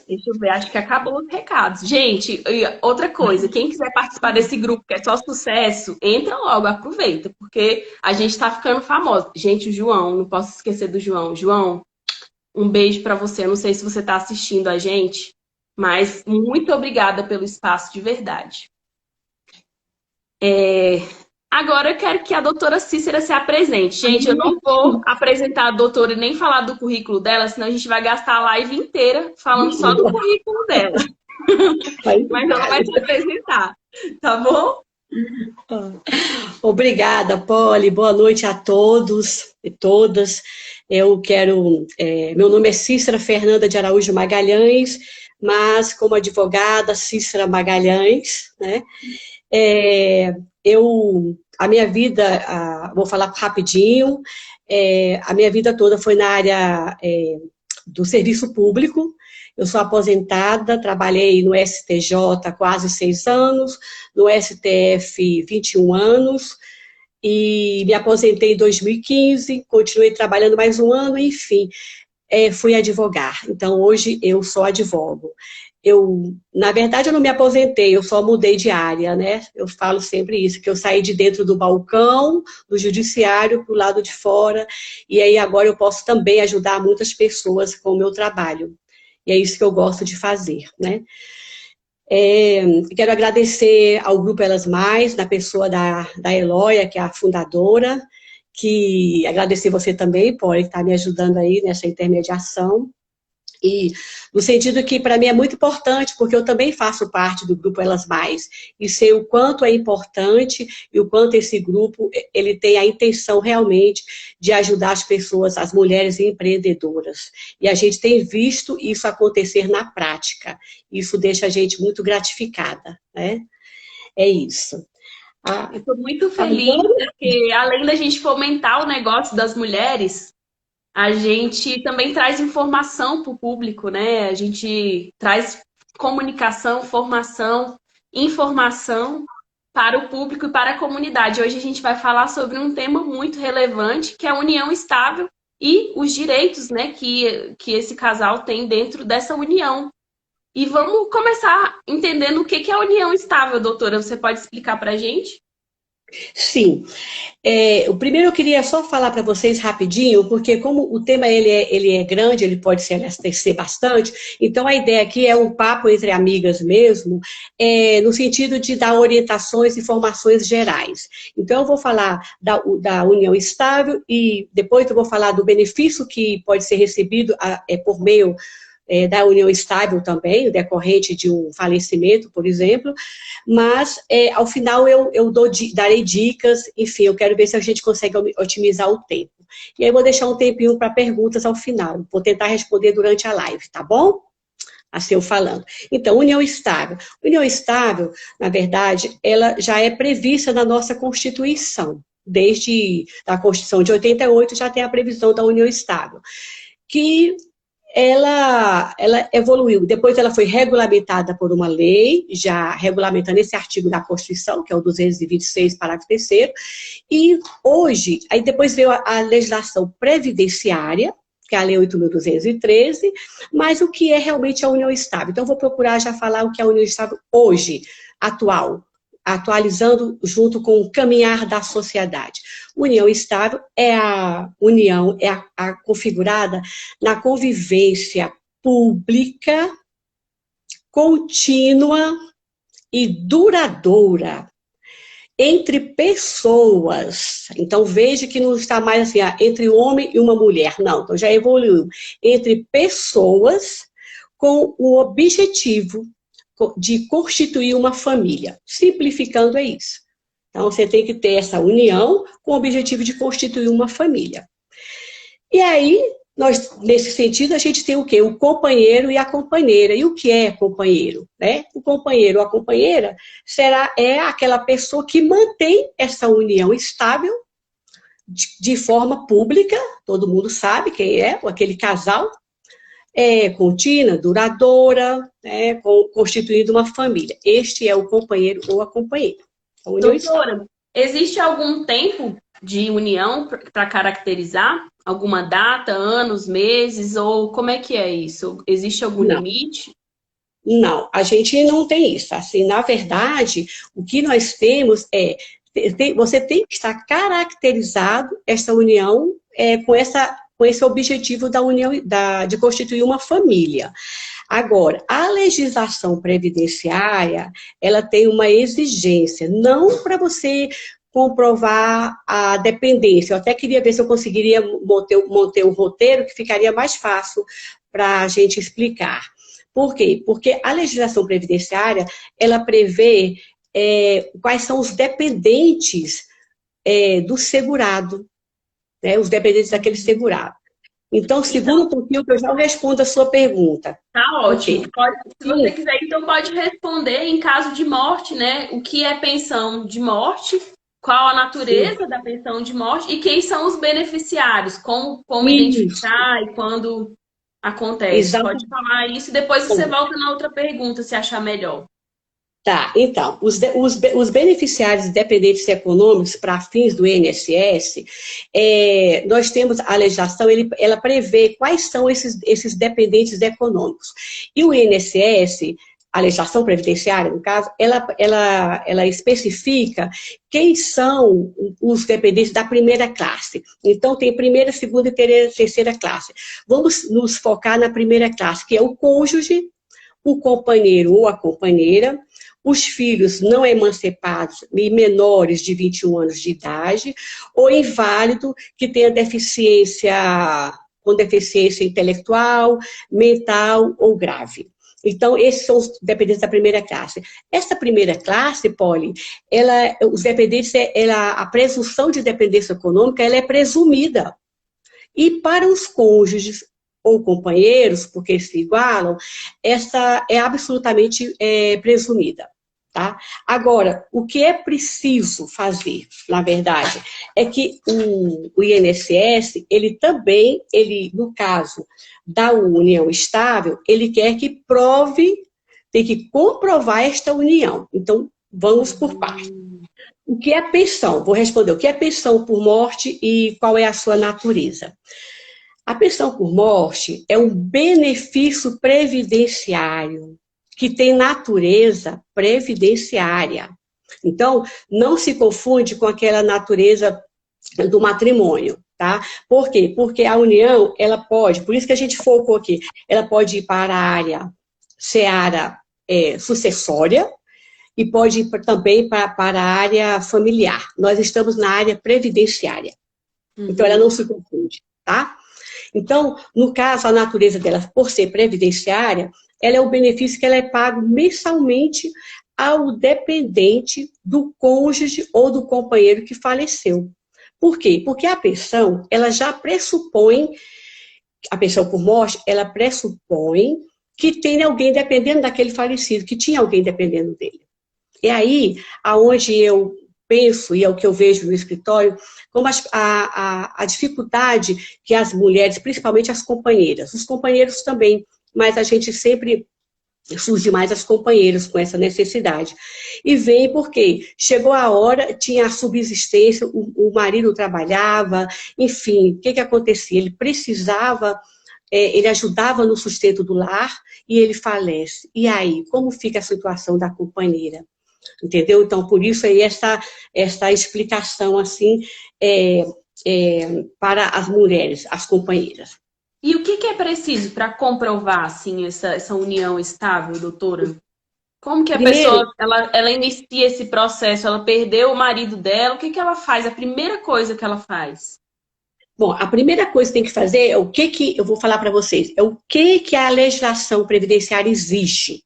Deixa eu ver, acho que acabou os recados. Gente, outra coisa, quem quiser participar desse grupo, que é só sucesso, entra logo, aproveita, porque a gente tá ficando famosa. Gente, o João, não posso esquecer do João. João, um beijo para você. Eu não sei se você tá assistindo a gente, mas muito obrigada pelo espaço, de verdade. Agora eu quero que a doutora Cícera se apresente. Gente, eu não vou apresentar a doutora e nem falar do currículo dela, senão a gente vai gastar a live inteira falando só do currículo dela. Mas ela vai se apresentar, tá bom? Obrigada, Poli. Boa noite a todos e todas. Meu nome é Cícera Fernanda de Araújo Magalhães, mas como advogada, Cícera Magalhães, né? A minha vida, vou falar rapidinho, a minha vida toda foi na área do serviço público. Eu sou aposentada, trabalhei no STJ há quase 6 anos, no STF 21 anos, e me aposentei em 2015, continuei trabalhando mais um ano, enfim, fui advogar. Então, hoje eu só advogo. Na verdade, eu não me aposentei, eu só mudei de área, né? Eu falo sempre isso, que eu saí de dentro do balcão, do judiciário, para o lado de fora, e aí agora eu posso também ajudar muitas pessoas com o meu trabalho. E é isso que eu gosto de fazer, né? Quero agradecer ao Grupo Elas Mais, na pessoa da Eloia, que é a fundadora, que agradecer você também, Poli, que está me ajudando aí nessa intermediação. E no sentido que, para mim, é muito importante, porque eu também faço parte do Grupo Elas Mais, e sei o quanto é importante e o quanto esse grupo ele tem a intenção realmente de ajudar as pessoas, as mulheres empreendedoras. E a gente tem visto isso acontecer na prática. Isso deixa a gente muito gratificada, né? É isso. Eu estou muito feliz, porque além da gente fomentar o negócio das mulheres, a gente também traz informação para o público, né? A gente traz comunicação, formação, informação para o público e para a comunidade. Hoje a gente vai falar sobre um tema muito relevante, que é a união estável e os direitos, né, que esse casal tem dentro dessa união. E vamos começar entendendo o que é a união estável, doutora. Você pode explicar para a gente? Sim. O primeiro eu queria só falar para vocês rapidinho, porque como o tema ele é grande, ele pode se elastecer bastante, então a ideia aqui é um papo entre amigas mesmo, no sentido de dar orientações e informações gerais. Então eu vou falar da união estável e depois eu vou falar do benefício que pode ser recebido por meio da união estável também, decorrente de um falecimento, por exemplo, mas ao final eu darei dicas, enfim, eu quero ver se a gente consegue otimizar o tempo. E aí eu vou deixar um tempinho para perguntas ao final, vou tentar responder durante a live, tá bom? Assim eu falando. Então, união estável. União estável, na verdade, ela já é prevista na nossa Constituição, desde a Constituição de 88 já tem a previsão da união estável, que ela evoluiu, depois ela foi regulamentada por uma lei, já regulamentando esse artigo da Constituição, que é o 226, parágrafo 3º, e hoje, aí depois veio a legislação previdenciária, que é a Lei 8.213, mas o que é realmente a união estável? Então, eu vou procurar já falar o que é a união estável hoje, atualizando junto com o caminhar da sociedade. União estável é a união, a configurada na convivência pública, contínua e duradoura entre pessoas. Então, veja que não está mais assim, entre um homem e uma mulher, não, então já evoluiu. Entre pessoas com o objetivo de constituir uma família. Simplificando é isso. Então, você tem que ter essa união com o objetivo de constituir uma família. E aí, nós, nesse sentido, a gente tem o quê? O companheiro e a companheira. E o que é companheiro? Né? O companheiro ou a companheira é aquela pessoa que mantém essa união estável de forma pública, todo mundo sabe quem é, aquele casal, contínua, duradoura, né, constituindo uma família. Este é o companheiro ou a companheira. A união estável. Doutora, existe algum tempo de união para caracterizar? Alguma data, anos, meses, ou como é que é isso? Existe algum Não. limite? Não, a gente não tem isso. Assim, na verdade, o que nós temos você tem que estar caracterizado essa união com esse objetivo da união, de constituir uma família. Agora, a legislação previdenciária, ela tem uma exigência, não para você comprovar a dependência. Eu até queria ver se eu conseguiria montar um roteiro que ficaria mais fácil para a gente explicar. Por quê? Porque a legislação previdenciária, ela prevê quais são os dependentes do segurado, né? Os dependentes daquele segurado. Então, segura um pouquinho que eu já respondo a sua pergunta. Tá ótimo. Okay. Se você quiser, então pode responder em caso de morte, né? O que é pensão de morte, qual a natureza da pensão de morte e quem são os beneficiários, como identificar e quando acontece. Exatamente. Pode falar isso e depois você volta na outra pergunta, se achar melhor. Tá, então, os beneficiários dependentes econômicos para fins do INSS, nós temos a legislação, ela prevê quais são esses dependentes econômicos. E o INSS, a legislação previdenciária, no caso, ela especifica quem são os dependentes da primeira classe. Então, tem primeira, segunda e terceira classe. Vamos nos focar na primeira classe, que é o cônjuge, o companheiro ou a companheira, os filhos não emancipados e menores de 21 anos de idade, ou inválido que tenha com deficiência intelectual, mental ou grave. Então, esses são os dependentes da primeira classe. Essa primeira classe, Polly, os dependentes, a presunção de dependência econômica, ela é presumida. E para os cônjuges ou companheiros, porque se igualam, essa é absolutamente presumida. Tá? Agora, o que é preciso fazer, na verdade, é que o INSS, ele também, no caso da união estável, ele quer que tem que comprovar esta união. Então, vamos por partes. O que é pensão? Vou responder. O que é pensão por morte e qual é a sua natureza? A pensão por morte é um benefício previdenciário que tem natureza previdenciária. Então, não se confunde com aquela natureza do matrimônio, tá? Por quê? Porque a união, ela pode, por isso que a gente focou aqui, ela pode ir para a seara sucessória e pode ir também para a área familiar. Nós estamos na área previdenciária. Então, ela não se confunde, tá? Então, no caso, a natureza dela, por ser previdenciária, ela é um benefício que ela é pago mensalmente ao dependente do cônjuge ou do companheiro que faleceu. Por quê? Porque a pensão, ela já pressupõe, a pensão por morte, ela pressupõe que tem alguém dependendo daquele falecido, que tinha alguém dependendo dele. E aí, aonde eu penso, e é o que eu vejo no escritório, como a dificuldade que as mulheres, principalmente as companheiras, os companheiros também, mas a gente sempre surge mais as companheiras com essa necessidade. E vem porque chegou a hora, tinha a subsistência, o marido trabalhava, enfim, o que acontecia? Ele precisava, ele ajudava no sustento do lar e ele falece. E aí, como fica a situação da companheira? Entendeu? Então, por isso aí essa explicação, assim, para as mulheres, as companheiras. E o que é preciso para comprovar, assim, essa união estável, doutora? Como que a pessoa, ela inicia esse processo? Ela perdeu o marido dela, o que ela faz? A primeira coisa que ela faz? Bom, a primeira coisa que tem que fazer é eu vou falar para vocês, é o que a legislação previdenciária exige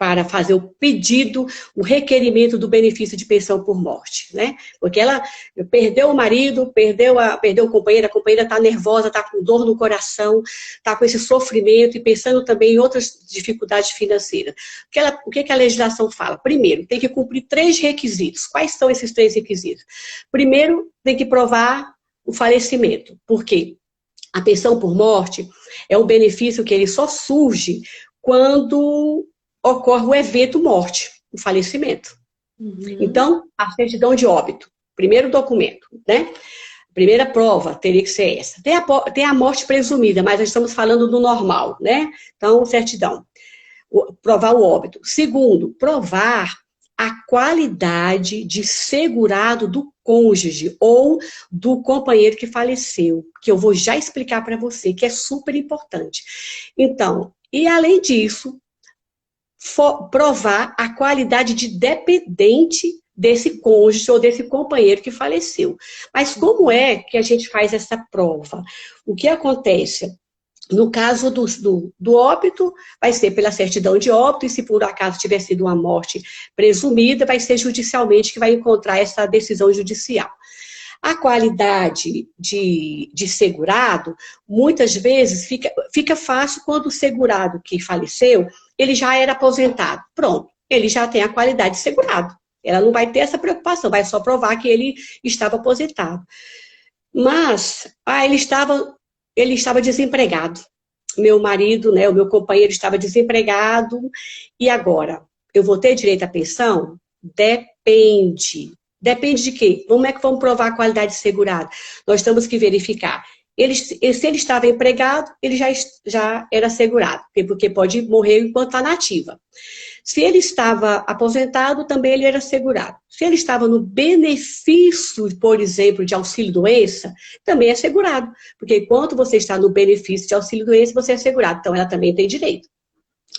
para fazer o pedido, o requerimento do benefício de pensão por morte, né? Porque ela perdeu o marido, perdeu o companheiro, a companheira está nervosa, está com dor no coração, está com esse sofrimento e pensando também em outras dificuldades financeiras. O que a legislação fala? Primeiro, tem que cumprir 3 requisitos. Quais são esses 3 requisitos? Primeiro, tem que provar o falecimento. Por quê? A pensão por morte é um benefício que ele só surge quando ocorre o evento morte, o falecimento. Então, a certidão de óbito, primeiro documento, né? Primeira prova teria que ser essa. Tem a morte presumida, mas nós estamos falando do normal, né? Então, certidão. Provar o óbito. Segundo, provar a qualidade de segurado do cônjuge ou do companheiro que faleceu, que eu vou já explicar para você, que é super importante. Então, e além disso, provar a qualidade de dependente desse cônjuge ou desse companheiro que faleceu. Mas como é que a gente faz essa prova? O que acontece? No caso do óbito, vai ser pela certidão de óbito, e se por acaso tiver sido uma morte presumida, vai ser judicialmente que vai encontrar essa decisão judicial. A qualidade de segurado, muitas vezes, fica fácil quando o segurado que faleceu, ele já era aposentado. Pronto, ele já tem a qualidade de segurado. Ela não vai ter essa preocupação, vai só provar que ele estava aposentado. Mas, ele estava desempregado. Meu marido, né, o meu companheiro estava desempregado, e agora? Eu vou ter direito à pensão? Depende. Depende de quê? Como é que vamos provar a qualidade de segurado? Nós temos que verificar. Se ele estava empregado, ele já era segurado, porque pode morrer enquanto está na ativa. Se ele estava aposentado, também ele era segurado. Se ele estava no benefício, por exemplo, de auxílio-doença, também é segurado. Porque enquanto você está no benefício de auxílio-doença, você é segurado. Então, ela também tem direito.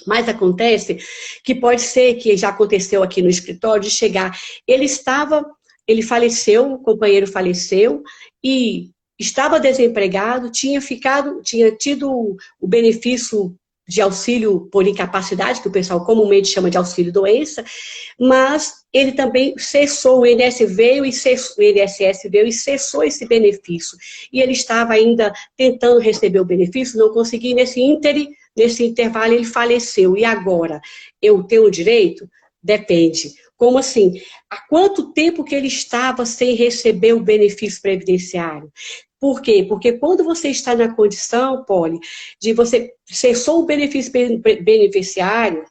Mas acontece que pode ser, que já aconteceu aqui no escritório, de chegar, ele faleceu, o companheiro faleceu, e estava desempregado, tinha tido o benefício de auxílio por incapacidade, que o pessoal comumente chama de auxílio-doença, mas ele também cessou, o INSS veio e cessou esse benefício. E ele estava ainda tentando receber o benefício, não conseguia, nesse intervalo ele faleceu. E agora, eu tenho o direito? Depende. Como assim? Há quanto tempo que ele estava sem receber o benefício previdenciário? Por quê? Porque quando você está na condição, Poli, de você cessou o benefício previdenciário,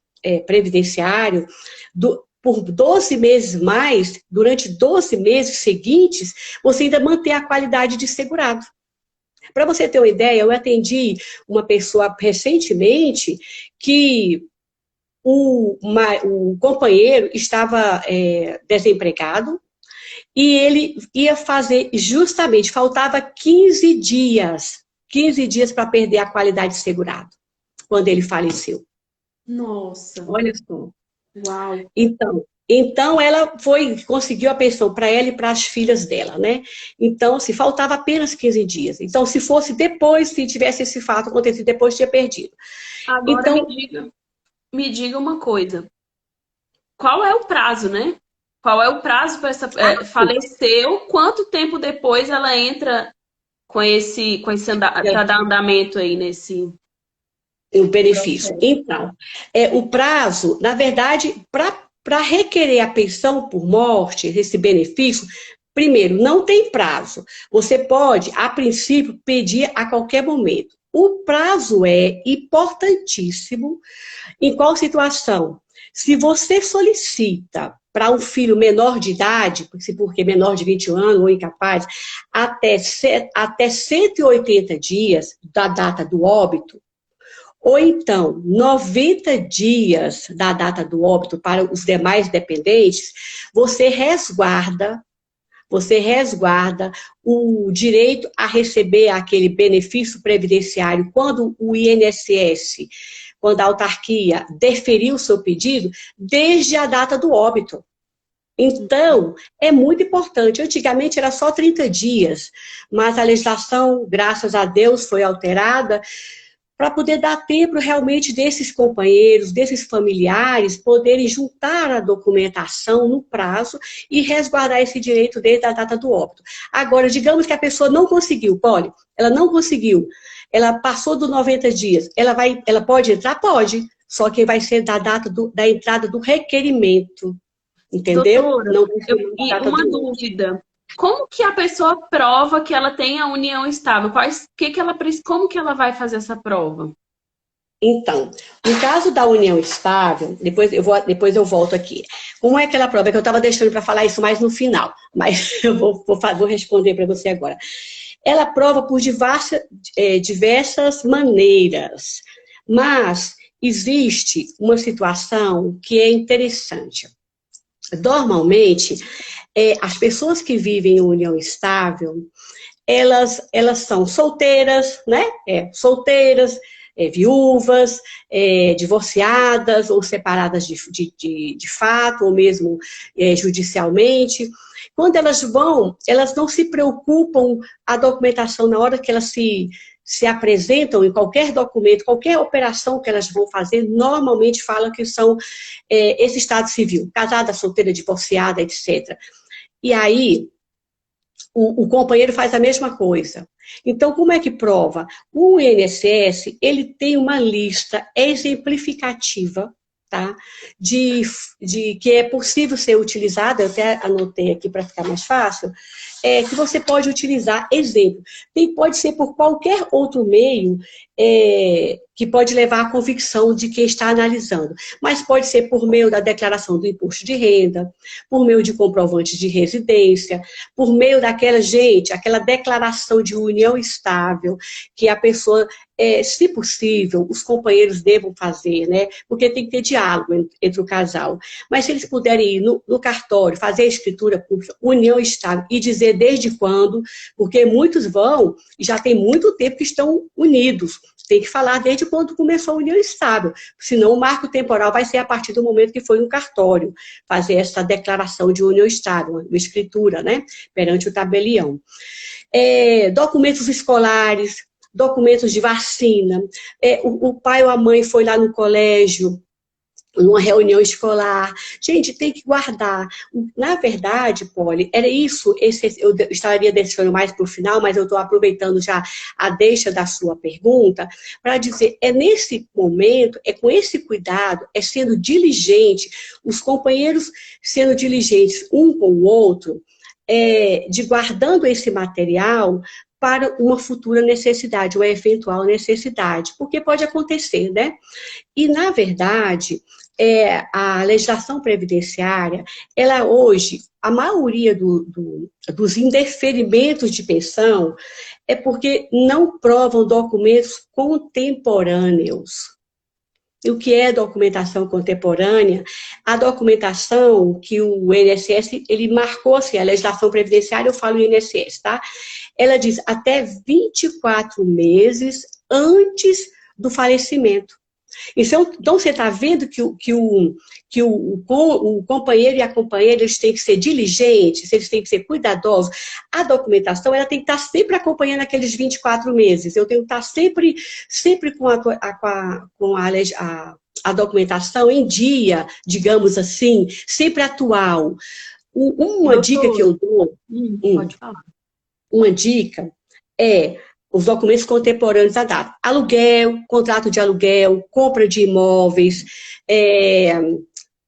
por 12 meses mais, durante 12 meses seguintes, você ainda mantém a qualidade de segurado. Para você ter uma ideia, eu atendi uma pessoa recentemente que o companheiro estava desempregado e ele ia fazer justamente, faltava 15 dias para perder a qualidade de segurado, quando ele faleceu. Nossa. Olha só. Uau. Então ela conseguiu a pensão para ela e para as filhas dela, né? Então, se faltava apenas 15 dias. Então, se fosse depois, se tivesse esse fato acontecido depois, tinha perdido. Agora então, me diga uma coisa. Qual é o prazo, né? Qual é o prazo para essa... faleceu, quanto tempo depois ela entra para dar andamento aí nesse... O benefício. Então, o prazo, na verdade, para requerer a pensão por morte, esse benefício, primeiro, não tem prazo. Você pode, a princípio, pedir a qualquer momento. O prazo é importantíssimo. Em qual situação? Se você solicita para um filho menor de idade, porque menor de 21 anos ou incapaz, até 180 dias da data do óbito, ou então 90 dias da data do óbito para os demais dependentes, você resguarda o direito a receber aquele benefício previdenciário quando o INSS, quando a autarquia deferiu o seu pedido, desde a data do óbito. Então, é muito importante. Antigamente era só 30 dias, mas a legislação, graças a Deus, foi alterada para poder dar tempo realmente desses companheiros, desses familiares, poderem juntar a documentação no prazo e resguardar esse direito desde a data do óbito. Agora, digamos que a pessoa não conseguiu, Poli, ela não conseguiu, ela passou dos 90 dias, ela pode entrar? Pode, só que vai ser da data da entrada do requerimento, entendeu? Doutora, Não vai ser da e data uma do óbito. dúvida. Como que a pessoa prova que ela tem a união estável? Como que ela vai fazer essa prova? Então, no caso da união estável, depois eu volto aqui. Como é que ela prova? É que eu estava deixando para falar isso mais no final, mas eu vou responder para você agora. Ela prova por diversas maneiras, mas existe uma situação que é interessante. Normalmente, as pessoas que vivem em união estável, elas são solteiras, né? Solteiras, viúvas, divorciadas ou separadas de fato, ou mesmo judicialmente. Quando elas vão, elas não se preocupam a documentação na hora que elas se apresentam em qualquer documento, qualquer operação que elas vão fazer, normalmente falam que são esse estado civil, casada, solteira, divorciada, etc. E aí, o companheiro faz a mesma coisa. Então, como é que prova? O INSS, ele tem uma lista exemplificativa, tá? De que é possível ser utilizada, eu até anotei aqui para ficar mais fácil, que você pode utilizar, exemplo, pode ser por qualquer outro meio que pode levar à convicção de quem está analisando, mas pode ser por meio da declaração do imposto de renda, por meio de comprovante de residência, por meio aquela declaração de união estável, que a pessoa, se possível, os companheiros devam fazer, né? Porque tem que ter diálogo entre o casal. Mas se eles puderem ir no cartório, fazer a escritura pública, união estável, e dizer desde quando, porque muitos vão e já tem muito tempo que estão unidos. Tem que falar desde quando começou a união estável, senão o marco temporal vai ser a partir do momento que foi no cartório, fazer essa declaração de união estável, uma escritura, né, perante o tabelião. Documentos escolares, documentos de vacina, o pai ou a mãe foi lá no colégio, numa reunião escolar. Gente, tem que guardar. Na verdade, Poli, era isso, eu estaria deixando mais para o final, mas eu estou aproveitando já a deixa da sua pergunta, para dizer, nesse momento, com esse cuidado, sendo diligente, os companheiros sendo diligentes um com o outro, de guardando esse material para uma futura necessidade, uma eventual necessidade, porque pode acontecer, né? E, na verdade, a legislação previdenciária, ela hoje, a maioria dos indeferimentos de pensão é porque não provam documentos contemporâneos. E o que é documentação contemporânea? A documentação que o INSS, ele marcou assim, a legislação previdenciária, eu falo INSS, tá? Ela diz até 24 meses antes do falecimento. Então você está vendo que o companheiro e a companheira, eles têm que ser diligentes, eles têm que ser cuidadosos. A documentação, ela tem que estar sempre acompanhando aqueles 24 meses. Eu tenho que estar sempre com a documentação em dia, digamos assim, sempre atual. Uma dica que eu dou... Pode falar. Uma dica os documentos contemporâneos da data. Aluguel, contrato de aluguel, compra de imóveis,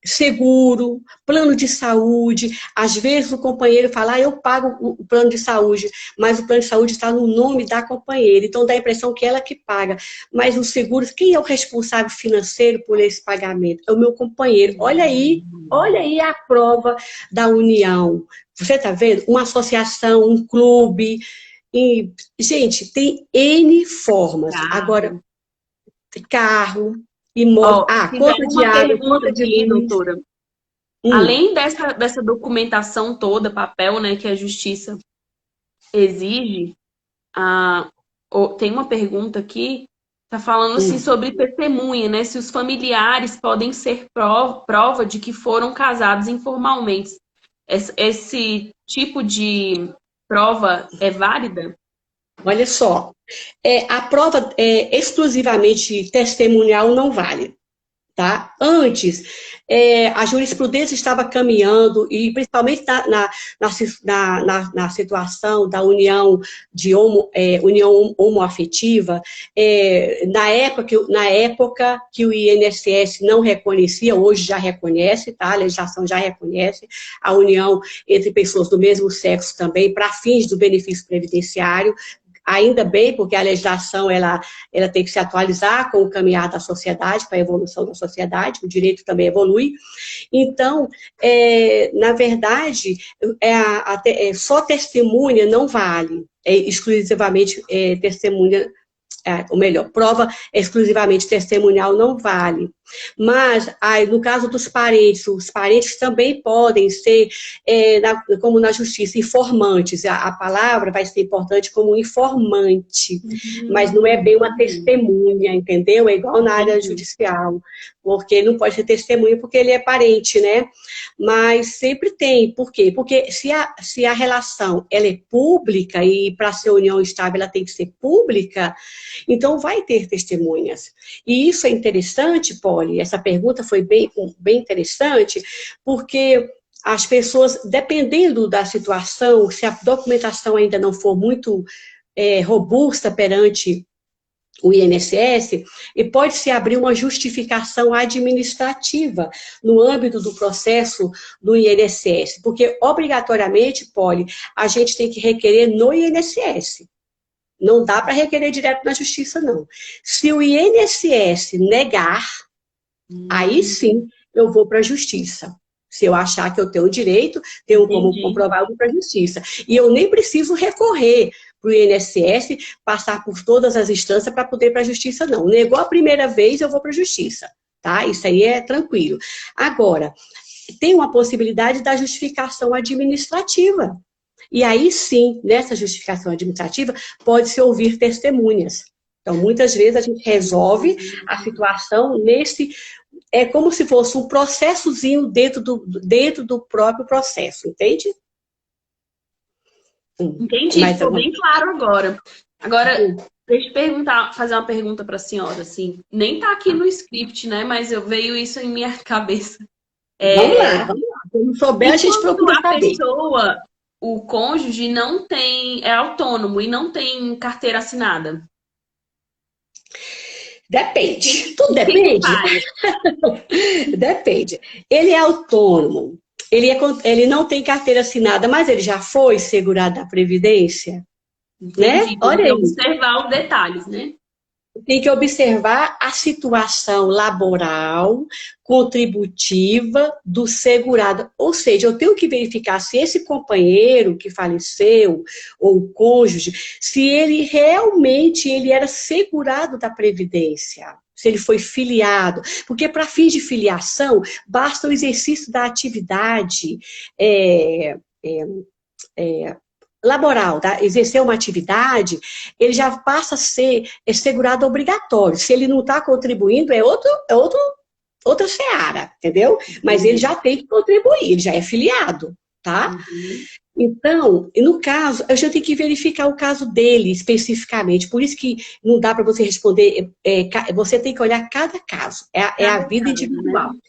seguro, plano de saúde. Às vezes o companheiro fala, eu pago o plano de saúde, mas o plano de saúde está no nome da companheira, então dá a impressão que ela que paga. Mas o seguro, quem é o responsável financeiro por esse pagamento? É o meu companheiro. Olha aí a prova da união. Você está vendo? Uma associação, um clube... gente, tem N formas. Agora, carro, imóvel... conta de água, conta de luz. Doutora. Além dessa documentação toda, papel, né, que a justiça exige, tem uma pergunta aqui, tá falando assim sobre testemunha, né? Se os familiares podem ser prova de que foram casados informalmente. Esse tipo de prova é válida? Olha só, A prova exclusivamente testemunial não vale. Tá? Antes, a jurisprudência estava caminhando, e principalmente na situação da união união homoafetiva, na época que o INSS não reconhecia, hoje já reconhece, tá? A legislação já reconhece a união entre pessoas do mesmo sexo também, para fins do benefício previdenciário. Ainda bem, porque a legislação ela tem que se atualizar com o caminhar da sociedade, para a evolução da sociedade, o direito também evolui. Então, na verdade, só testemunha não vale, exclusivamente testemunha, ou melhor, prova exclusivamente testemunial não vale. Mas, no caso dos parentes, os parentes também podem ser, como na justiça, informantes. A palavra vai ser importante como informante, mas não é bem uma testemunha, entendeu? É igual na área judicial, porque não pode ser testemunha porque ele é parente, né? Mas sempre tem. Por quê? Porque se a relação ela é pública, e para ser união estável ela tem que ser pública, então vai ter testemunhas. E isso é interessante, Polly, essa pergunta foi bem interessante, porque as pessoas, dependendo da situação, se a documentação ainda não for muito robusta perante o INSS, e pode-se abrir uma justificação administrativa no âmbito do processo do INSS, porque obrigatoriamente, Polly, a gente tem que requerer no INSS. Não dá para requerer direto na justiça, não. Se o INSS negar, aí sim eu vou para a justiça. Se eu achar que eu tenho direito, tenho como comprovar, eu vou para a justiça. E eu nem preciso recorrer para o INSS, passar por todas as instâncias para poder ir para a justiça, não. Negou a primeira vez, eu vou para a justiça, tá? Isso aí é tranquilo. Agora, tem uma possibilidade da justificação administrativa. E aí sim, nessa justificação administrativa, pode-se ouvir testemunhas. Então, muitas vezes a gente resolve a situação é como se fosse um processozinho dentro do próprio processo, entende? Entendi, ficou bem claro agora. Agora, deixa eu fazer uma pergunta para a senhora, assim, nem tá aqui no script, né, mas veio isso em minha cabeça. Vamos lá. Se não souber, a gente procura saber. Pessoa, o cônjuge é autônomo e não tem carteira assinada. Depende. Tudo depende. Depende. Ele é autônomo. Ele não tem carteira assinada, mas ele já foi segurado da Previdência. Né? Olha aí. Tem que observar os detalhes, né? Tem que observar a situação laboral, contributiva do segurado. Ou seja, eu tenho que verificar se esse companheiro que faleceu, ou o cônjuge, se ele realmente era segurado da Previdência, se ele foi filiado. Porque para fins de filiação, basta o exercício da atividade laboral, tá? Exercer uma atividade, ele já passa a ser segurado obrigatório. Se ele não está contribuindo, é outra seara, entendeu? Mas ele já tem que contribuir, ele já é filiado, tá? Então, no caso, eu já tenho que verificar o caso dele especificamente, por isso que não dá para você responder, você tem que olhar cada caso, é a vida individual. Né?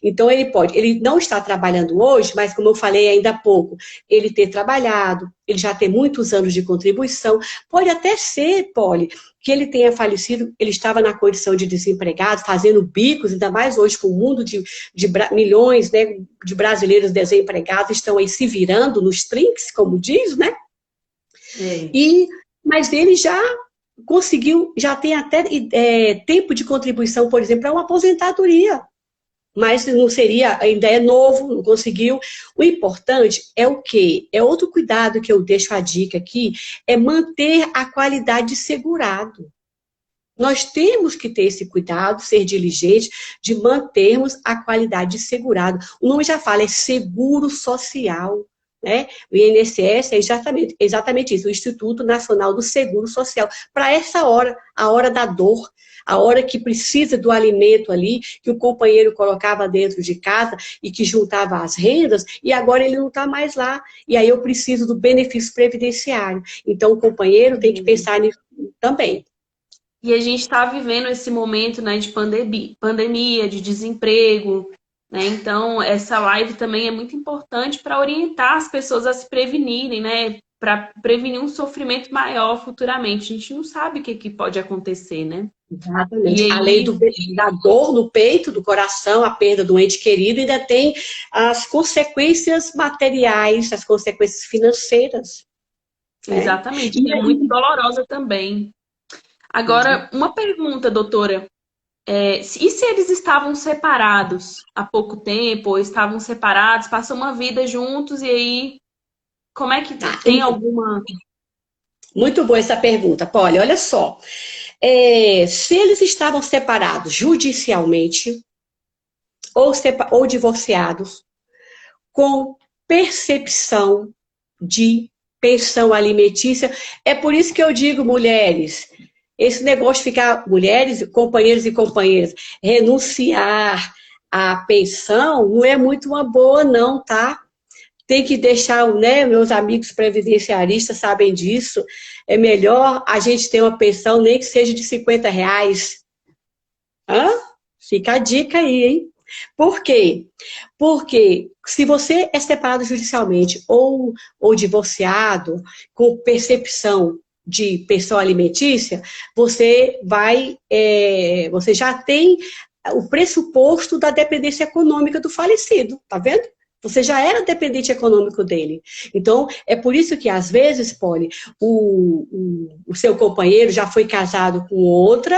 Então, ele não está trabalhando hoje, mas como eu falei ainda há pouco, ele ter trabalhado, ele já tem muitos anos de contribuição, pode até ser, Polly, que ele tenha falecido, ele estava na condição de desempregado, fazendo bicos, ainda mais hoje com o mundo de milhões, né, de brasileiros desempregados, estão aí se virando nos trinques, como diz, né? Mas ele já conseguiu, já tem até tempo de contribuição, por exemplo, para uma aposentadoria. Mas não seria, ainda é novo, não conseguiu. O importante é o quê? É outro cuidado que eu deixo a dica aqui, é manter a qualidade de segurado. Nós temos que ter esse cuidado, ser diligente, de mantermos a qualidade de segurado. O nome já fala, é seguro social. né? O INSS é exatamente isso, o Instituto Nacional do Seguro Social, para essa hora, a hora da dor, a hora que precisa do alimento ali, que o companheiro colocava dentro de casa e que juntava as rendas, e agora ele não está mais lá, e aí eu preciso do benefício previdenciário. Então, o companheiro tem que pensar nisso também. E a gente está vivendo esse momento, né, de pandemia, de desemprego, né? Então, essa live também é muito importante para orientar as pessoas a se prevenirem, né? Para prevenir um sofrimento maior futuramente. A gente não sabe o que pode acontecer, né? Exatamente. E Além aí, da dor no peito, do coração, a perda do ente querido, ainda tem as consequências materiais, as consequências financeiras, né? exatamente, E que é muito aí, dolorosa também. Agora, uma pergunta, doutora. E se eles estavam separados há pouco tempo, ou estavam separados, passam uma vida juntos, e aí, como é que tem então, alguma... muito boa essa pergunta, Polly. Olha só. Se eles estavam separados judicialmente ou divorciados, com percepção de pensão alimentícia, é por isso que eu digo, mulheres, esse negócio de ficar, mulheres, companheiros e companheiras, renunciar à pensão não é muito uma boa, não, tá? Tem que deixar, né, meus amigos previdenciaristas sabem disso, é melhor a gente ter uma pensão, nem que seja de R$ 50. Hã? Fica a dica aí, hein? Por quê? Porque se você é separado judicialmente ou divorciado, com percepção de pensão alimentícia, você já tem o pressuposto da dependência econômica do falecido, tá vendo? Você já era dependente econômico dele. Então, é por isso que, às vezes, Polly, o seu companheiro já foi casado com outra,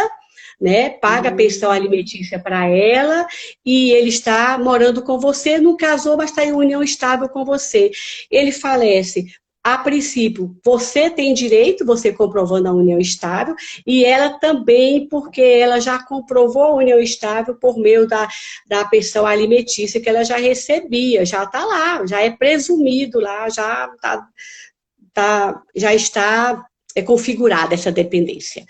né? Paga a pensão alimentícia para ela e ele está morando com você, não casou, mas está em união estável com você. Ele falece. A princípio, você tem direito, você comprovando a união estável, e ela também, porque ela já comprovou a união estável por meio da pensão alimentícia que ela já recebia, já está lá, já é presumido lá, já está configurada essa dependência.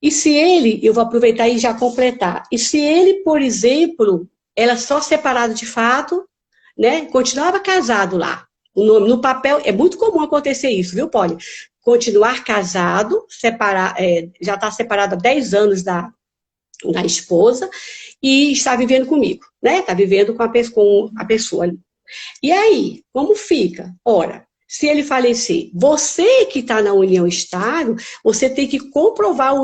E se ele, eu vou aproveitar e já completar, e se ele, por exemplo, era só separado de fato, né, continuava casado lá, o nome no papel, é muito comum acontecer isso, viu, Polly? Continuar casado, já está separado há 10 anos da esposa, e está vivendo comigo, né, está vivendo com a pessoa ali. E aí, como fica? Ora, se ele falecer, você que está na união estável, você tem que comprovar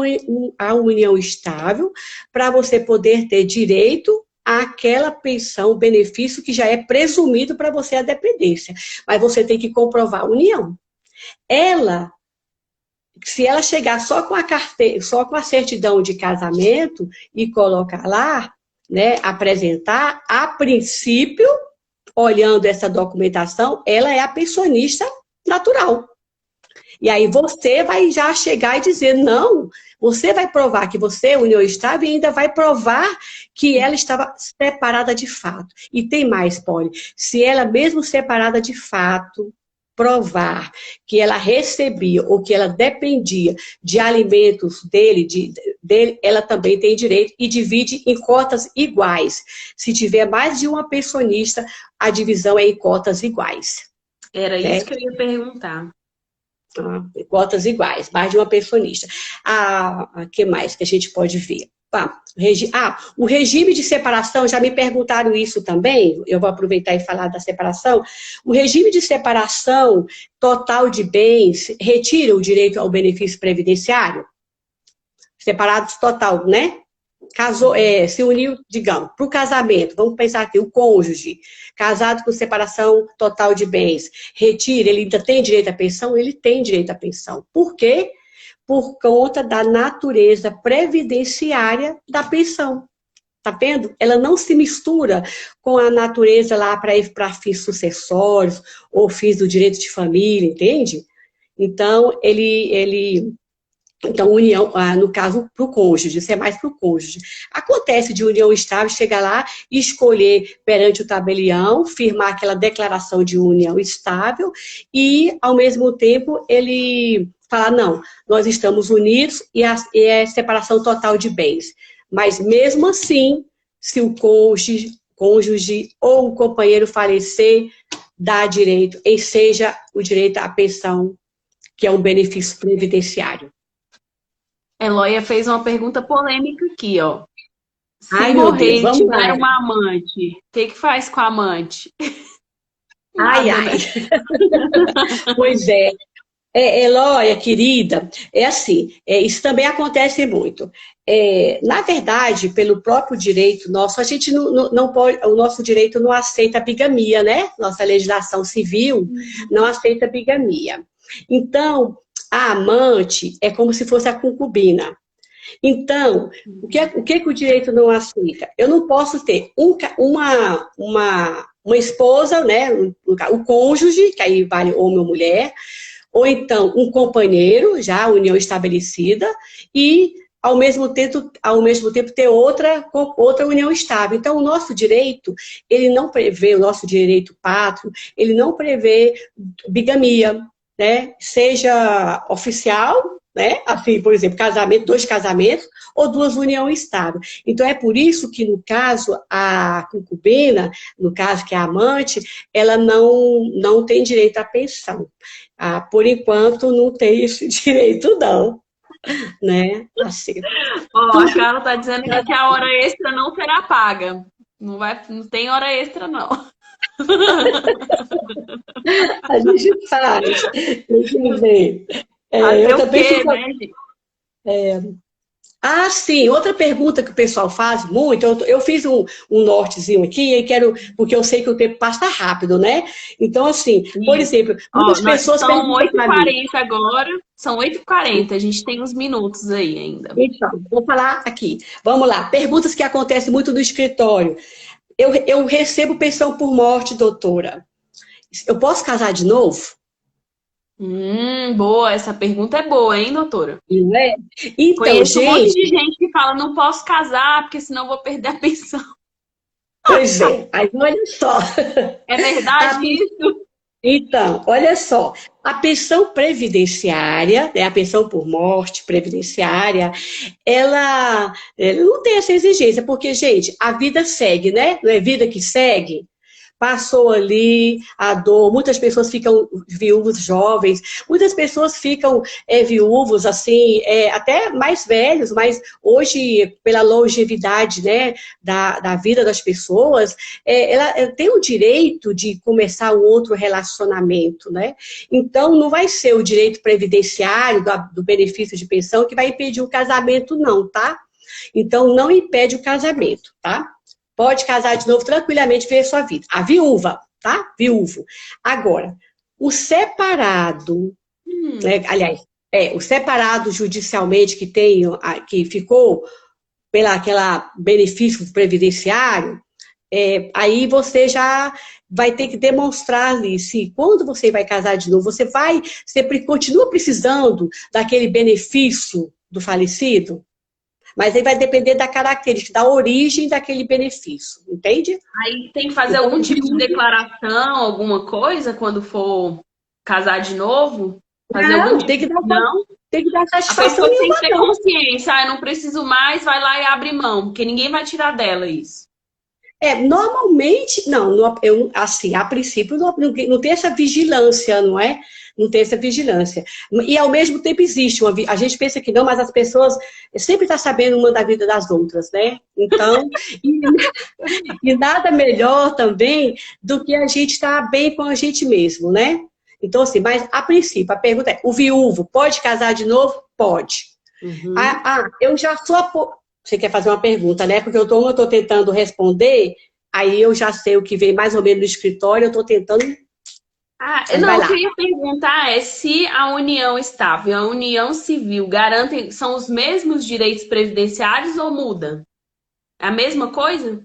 a união estável para você poder ter direito àquela pensão, benefício que já é presumido para você a dependência. Mas você tem que comprovar a união. Se ela chegar só com a carteira, só com a certidão de casamento e colocar lá, né, apresentar, a princípio, olhando essa documentação, ela é a pensionista natural. E aí você vai já chegar e dizer, não, você vai provar que você é união estável e ainda vai provar que ela estava separada de fato. E tem mais, Polly, se ela mesmo separada de fato, provar que ela recebia ou que ela dependia de alimentos dele, ela também tem direito e divide em cotas iguais. Se tiver mais de uma pensionista, a divisão é em cotas iguais. Era isso que eu ia perguntar. Cotas iguais, mais de uma pensionista. Que mais que a gente pode ver? O regime de separação, já me perguntaram isso também, eu vou aproveitar e falar da separação. O regime de separação total de bens retira o direito ao benefício previdenciário? Separados total, né? Casou, se uniu, digamos, para o casamento, vamos pensar aqui, o cônjuge, casado com separação total de bens, retira, ele ainda tem direito à pensão? Ele tem direito à pensão. Por quê? Por conta da natureza previdenciária da pensão. Tá vendo? Ela não se mistura com a natureza lá para fins sucessórios ou fins do direito de família, entende? Então, ele Então, união, no caso, para o cônjuge, isso é mais para o cônjuge. Acontece de união estável chegar lá e escolher perante o tabelião, firmar aquela declaração de união estável e, ao mesmo tempo, ele falar, não, nós estamos unidos e é separação total de bens. Mas, mesmo assim, se o cônjuge ou o companheiro falecer, dá direito, e seja o direito à pensão, que é um benefício previdenciário. Eloia fez uma pergunta polêmica aqui, ó. Se Ai, meu Deus, morrer e vamos tiver lá. uma amante, o que faz com a amante? Ai, Nada, ai. né? Pois é. Eloia, querida, é assim, isso também acontece muito. Na verdade, pelo próprio direito nosso, a gente não pode, o nosso direito não aceita a bigamia, né? Nossa legislação civil não aceita a bigamia. Então, a amante é como se fosse a concubina. Então, o direito não aceita? Eu não posso ter uma esposa, né? O cônjuge, que aí vale homem ou mulher, ou então um companheiro, já união estabelecida, e ao mesmo tempo ter outra união estável. Então, o nosso direito, ele não prevê, o nosso direito pátrio, ele não prevê bigamia, né? Seja oficial, né? Assim, por exemplo, casamento, 2 casamentos ou 2 uniões estáveis. Então, é por isso que, no caso, a concubina, no caso que é a amante, ela não tem direito à pensão. Por enquanto, não tem esse direito, não, né? Assim. Ó, a Carla tá dizendo aqui que a hora extra não será paga. Não tem hora extra, não. A gente faz, deixa eu ver. Fazer Eu o também quê, fico. né, gente? Sim, outra pergunta que o pessoal faz muito, eu fiz um nortezinho aqui, e quero, porque eu sei que o tempo passa rápido, né? Então, assim, por Isso. exemplo, Ó, muitas pessoas são perguntam oito h para mim, 40 agora. São 8h40. A gente tem uns minutos aí ainda. então, vou falar aqui, vamos lá, perguntas que acontecem muito no escritório. Eu recebo pensão por morte, doutora. Eu posso casar de novo? Boa. Essa pergunta é boa, hein, doutora? Não é? Então, Conheço um monte de gente, gente que fala, não posso casar, porque senão vou perder a pensão. pois é, aí olha só. É A verdade isso? Então, olha só, a pensão previdenciária, né, a pensão por morte previdenciária, ela não tem essa exigência, porque, gente, a vida segue, né? Não é vida que segue? Passou ali a dor, muitas pessoas ficam viúvos jovens, muitas pessoas ficam viúvos, assim, até mais velhos, mas hoje, pela longevidade, né, da vida das pessoas, ela tem o direito de começar um outro relacionamento, né? Então, não vai ser o direito previdenciário do benefício de pensão que vai impedir o casamento, não, tá? Então, não impede o casamento, tá? Pode casar de novo tranquilamente, viver sua vida. A viúva, tá? Viúvo. Agora, o separado, né, aliás, o separado judicialmente que ficou pela aquela benefício previdenciário, aí você já vai ter que demonstrar ali se quando você vai casar de novo, você continua precisando daquele benefício do falecido, mas aí vai depender da característica, da origem daquele benefício, entende? Aí tem que fazer Então, algum tipo de declaração, alguma coisa, quando for casar de novo? Fazer algum não, tipo. Não? tem que dar A satisfação pessoa tem nenhuma, que ter não. consciência. Ah, eu não preciso mais, vai lá e abre mão, porque ninguém vai tirar dela isso. Normalmente, assim, a princípio, não tem essa vigilância, não é? Não tem essa vigilância. E, ao mesmo tempo, existe a gente pensa que não, mas as pessoas sempre estão sabendo uma da vida das outras, né? Então, e nada melhor também do que a gente estar bem com a gente mesmo, né? Então, assim, mas a princípio, a pergunta é, o viúvo pode casar de novo? Pode. Eu já sou. Você quer fazer uma pergunta, né? Porque eu estou tentando responder, aí eu já sei o que vem mais ou menos no escritório, eu estou tentando. Mas vai Não, o que lá. eu ia perguntar é se a união estável, a união civil, garantem, são os mesmos direitos previdenciários ou muda? É a mesma coisa?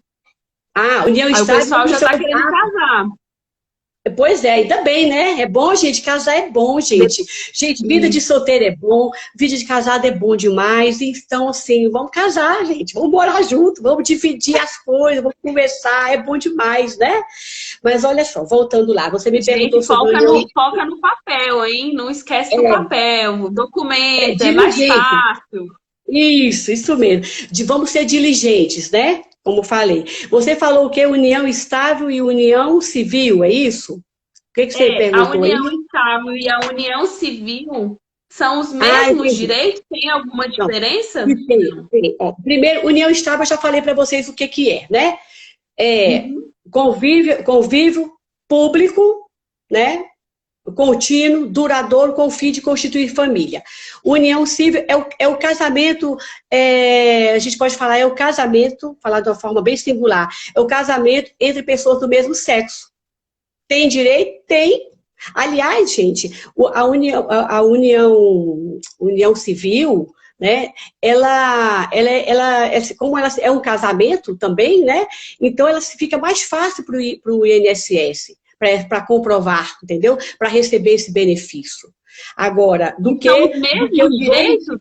União Aí o estável, pessoal já está querendo casar. Pois é, ainda bem, né? É bom, gente, casar é bom, gente. Gente, vida de solteiro é bom, vida de casado é bom demais. Então, assim, vamos casar, gente. Vamos morar junto, vamos dividir as coisas, vamos conversar, é bom demais, né? Mas olha só, voltando lá, você me perguntou Gente, sobre união. foca no papel, hein? Não esquece do É, papel. O é documento é mais diligente. fácil. Isso mesmo. Vamos ser diligentes, né? Como falei. Você falou o quê? União estável e união civil, é isso? O que você A perguntou aí? união estável e a união civil são os Ah, mesmos entendi. direitos? Tem alguma Não, diferença? tem. Ó, primeiro, união estável, eu já falei para vocês o que que é, né? É Uhum. convívio público, né? Contínuo, duradouro, com o fim de constituir família. União civil é o casamento, a gente pode falar, é o casamento, falar de uma forma bem singular, é o casamento entre pessoas do mesmo sexo. Tem direito? Tem. Aliás, gente, a união civil, né, como ela é um casamento também, né, então ela fica mais fácil para o INSS, para comprovar, entendeu? Para receber esse benefício. Agora, do E são que, os do que mesmos os homens, direitos?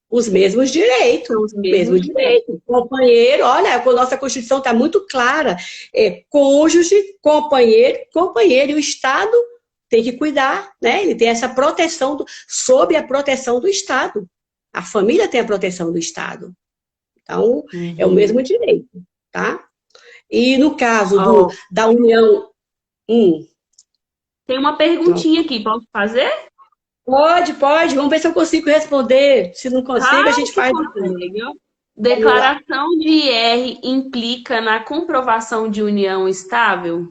os mesmos direitos. São os Mesmo mesmos direitos. direito. Companheiro, olha, a nossa Constituição está muito clara. É cônjuge, companheiro, e o Estado tem que cuidar, né? Ele tem essa proteção, sob a proteção do Estado. A família tem a proteção do Estado. Então, é o mesmo Uhum. direito, tá? E no caso Ó, da união. Hum, tem uma perguntinha aqui, posso fazer? pode. Vamos ver se eu consigo responder. Se não consigo, a Claro gente que faz depois. consegue. Ó. Vamos lá. Declaração de IR implica na comprovação de união estável?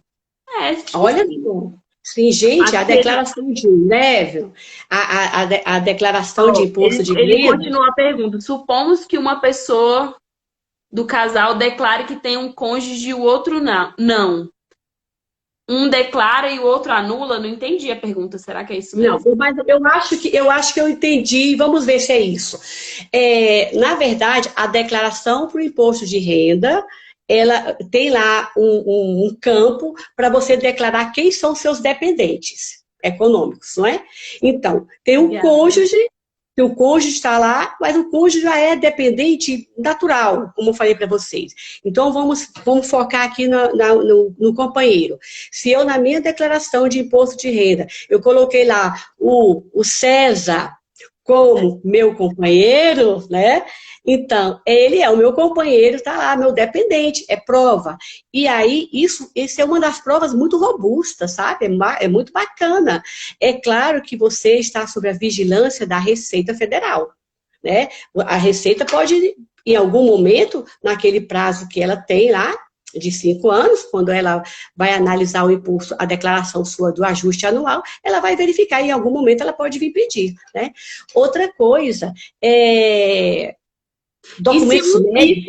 É, acho que Olha sim. só. Sim, gente, a Aquele, declaração de nível, a declaração de ó, imposto ele, de ele renda, continua a pergunta. Supomos que uma pessoa do casal declare que tem um cônjuge e o outro não. Não. Um declara e o outro anula? Não entendi a pergunta. Será que é isso não, mesmo? mas eu acho que eu entendi, vamos ver se é isso. Na verdade, a declaração para o imposto de renda, ela tem lá um campo para você declarar quem são seus dependentes econômicos, não é? Então, tem o Obrigada. cônjuge, que o cônjuge está lá, mas o cônjuge já é dependente natural, como eu falei para vocês. Então, vamos focar aqui no companheiro. Se eu, na minha declaração de imposto de renda, eu coloquei lá o César como meu companheiro, né? Então, ele é o meu companheiro, está lá, meu dependente, é prova. E aí, isso é uma das provas muito robustas, sabe? É muito bacana. É claro que você está sob a vigilância da Receita Federal, né? A Receita pode, em algum momento, naquele prazo que ela tem lá, de 5 anos, quando ela vai analisar o imposto, a declaração sua do ajuste anual, ela vai verificar, e em algum momento ela pode vir pedir, né? Outra coisa, documentos médicos.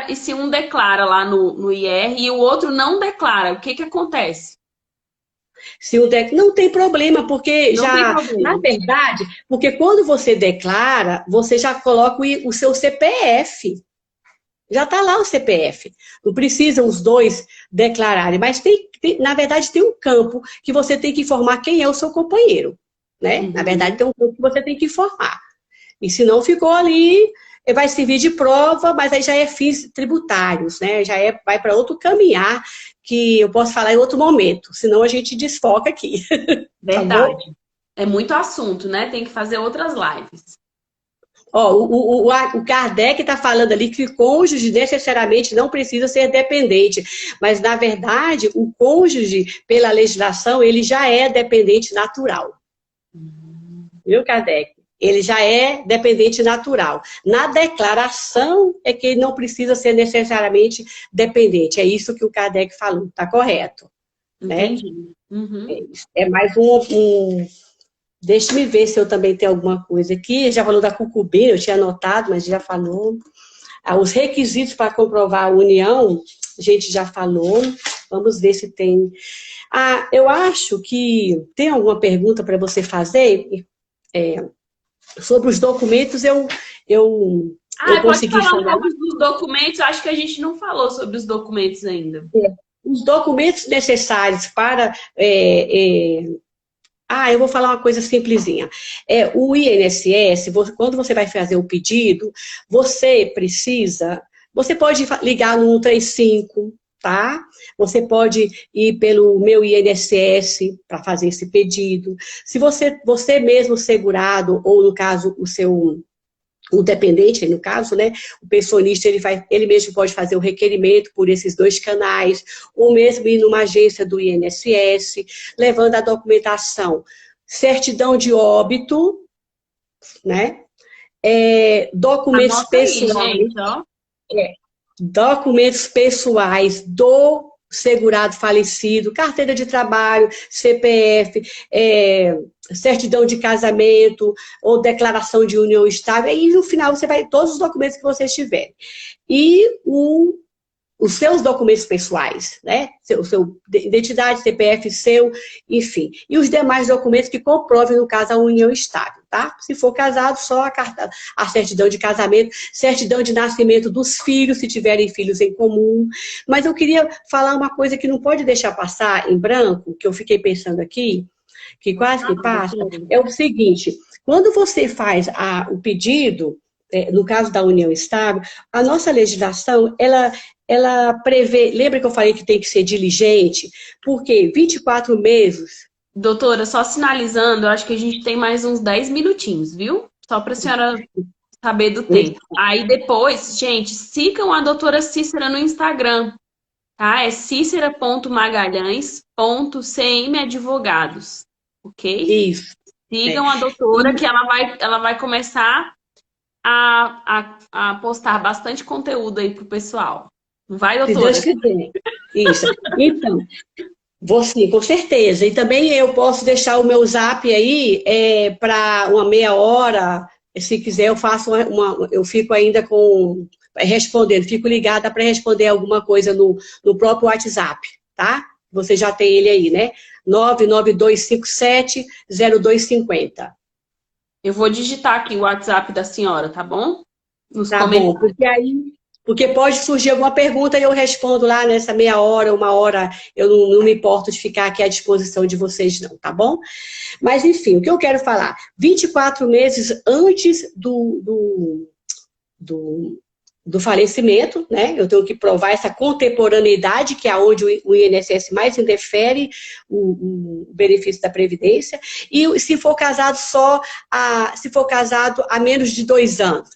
E se um declara lá no IR e o outro não declara, o que que acontece? Se o DEC não tem problema, porque Não tem já, na problema. verdade, porque quando você declara, você já coloca o seu CPF. Já está lá o CPF. Não precisam os dois declararem, mas na verdade, tem um campo que você tem que informar quem é o seu companheiro, né? Na verdade, Uhum. tem um campo que você tem que informar. E se não ficou ali, vai servir de prova, mas aí já é fins tributários, né? Vai para outro caminhar, que eu posso falar em outro momento, senão a gente desfoca aqui, tá bom? Verdade. É muito assunto, né? Tem que fazer outras lives. Ó, o Kardec está falando ali que o cônjuge necessariamente não precisa ser dependente, mas, na verdade, o cônjuge, pela legislação, ele já é dependente natural. Viu, Kardec? Ele já é dependente natural. Na declaração é que ele não precisa ser necessariamente dependente. É isso que o Kardec falou, está correto, né? Entendi. Uhum. É mais Deixa-me ver se eu também tenho alguma coisa aqui. Já falou da concubina, eu tinha anotado, mas já falou. Os requisitos para comprovar a união, a gente já falou. Vamos ver se tem. Eu acho que tem alguma pergunta para você fazer sobre os documentos. Eu Pode consegui falar um falar. pouco dos documentos. Acho que a gente não falou sobre os documentos ainda. os documentos necessários para... eu vou falar uma coisa simplesinha. O INSS, quando você vai fazer o pedido, você precisa... Você pode ligar no 135, tá? Você pode ir pelo Meu INSS para fazer esse pedido. Se você mesmo segurado, ou no caso, o dependente, no caso, né, o pensionista, ele mesmo pode fazer o requerimento por esses 2 canais, ou mesmo ir numa agência do INSS, levando a documentação, certidão de óbito, né, documentos Anota aí, pessoais, gente, ó. documentos pessoais do segurado falecido, carteira de trabalho, CPF, certidão de casamento ou declaração de união estável, e no final você vai, todos os documentos que vocês tiverem. E os seus documentos pessoais, né? Seu identidade, CPF seu, enfim. E os demais documentos que comprovem, no caso, a união estável, tá? Se for casado, só a certidão de casamento, certidão de nascimento dos filhos, se tiverem filhos em comum. Mas eu queria falar uma coisa que não pode deixar passar em branco, que eu fiquei pensando aqui, que quase que passa, é o seguinte: quando você faz o pedido, no caso da união estável, a nossa legislação, ela prevê, lembra que eu falei que tem que ser diligente? Porque 24 meses... Doutora, só sinalizando, eu acho que a gente tem mais uns 10 minutinhos, viu? Só para a senhora saber do tempo. Aí depois, gente, sigam a doutora Cícera no Instagram, tá? É cicera.magalhães.cmadvogados, ok? Isso. Sigam a doutora, que ela vai começar a postar bastante conteúdo aí pro pessoal. Não vai, doutora? Se Deus quiser. Isso. Então, vou sim, com certeza. E também eu posso deixar o meu zap aí para uma meia hora. Se quiser, eu faço eu fico ainda respondendo, fico ligada para responder alguma coisa no próprio WhatsApp, tá? Você já tem ele aí, né? 992570250. Eu vou digitar aqui o WhatsApp da senhora, tá bom? Nos Tá bom, porque pode surgir alguma pergunta e eu respondo lá nessa meia hora, uma hora, eu não me importo de ficar aqui à disposição de vocês não, tá bom? Mas enfim, o que eu quero falar, 24 meses antes do falecimento, né? Eu tenho que provar essa contemporaneidade, que é onde o INSS mais indefere o benefício da Previdência, e se for casado há menos de 2 anos.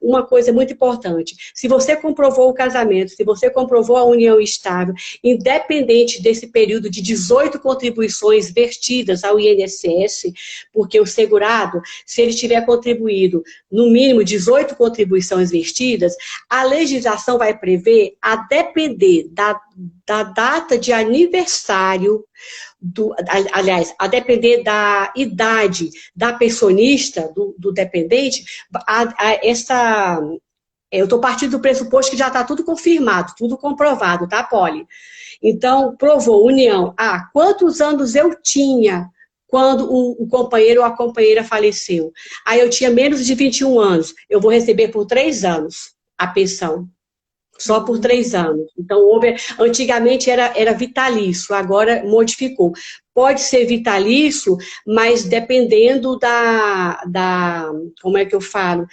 Uma coisa muito importante, se você comprovou o casamento, se você comprovou a união estável, independente desse período de 18 contribuições vertidas ao INSS, porque o segurado, se ele tiver contribuído no mínimo 18 contribuições vertidas, a legislação vai prever, a depender da data de aniversário, aliás, a depender da idade da pensionista, do dependente, eu estou partindo do pressuposto que já está tudo confirmado, tudo comprovado, tá, Poli? Então, provou, união, quantos anos eu tinha quando o companheiro ou a companheira faleceu? Aí eu tinha menos de 21 anos, eu vou receber por 3 anos a pensão, só por 3 anos. Então, antigamente era vitalício, agora modificou. Pode ser vitalício, mas dependendo como é que eu falo?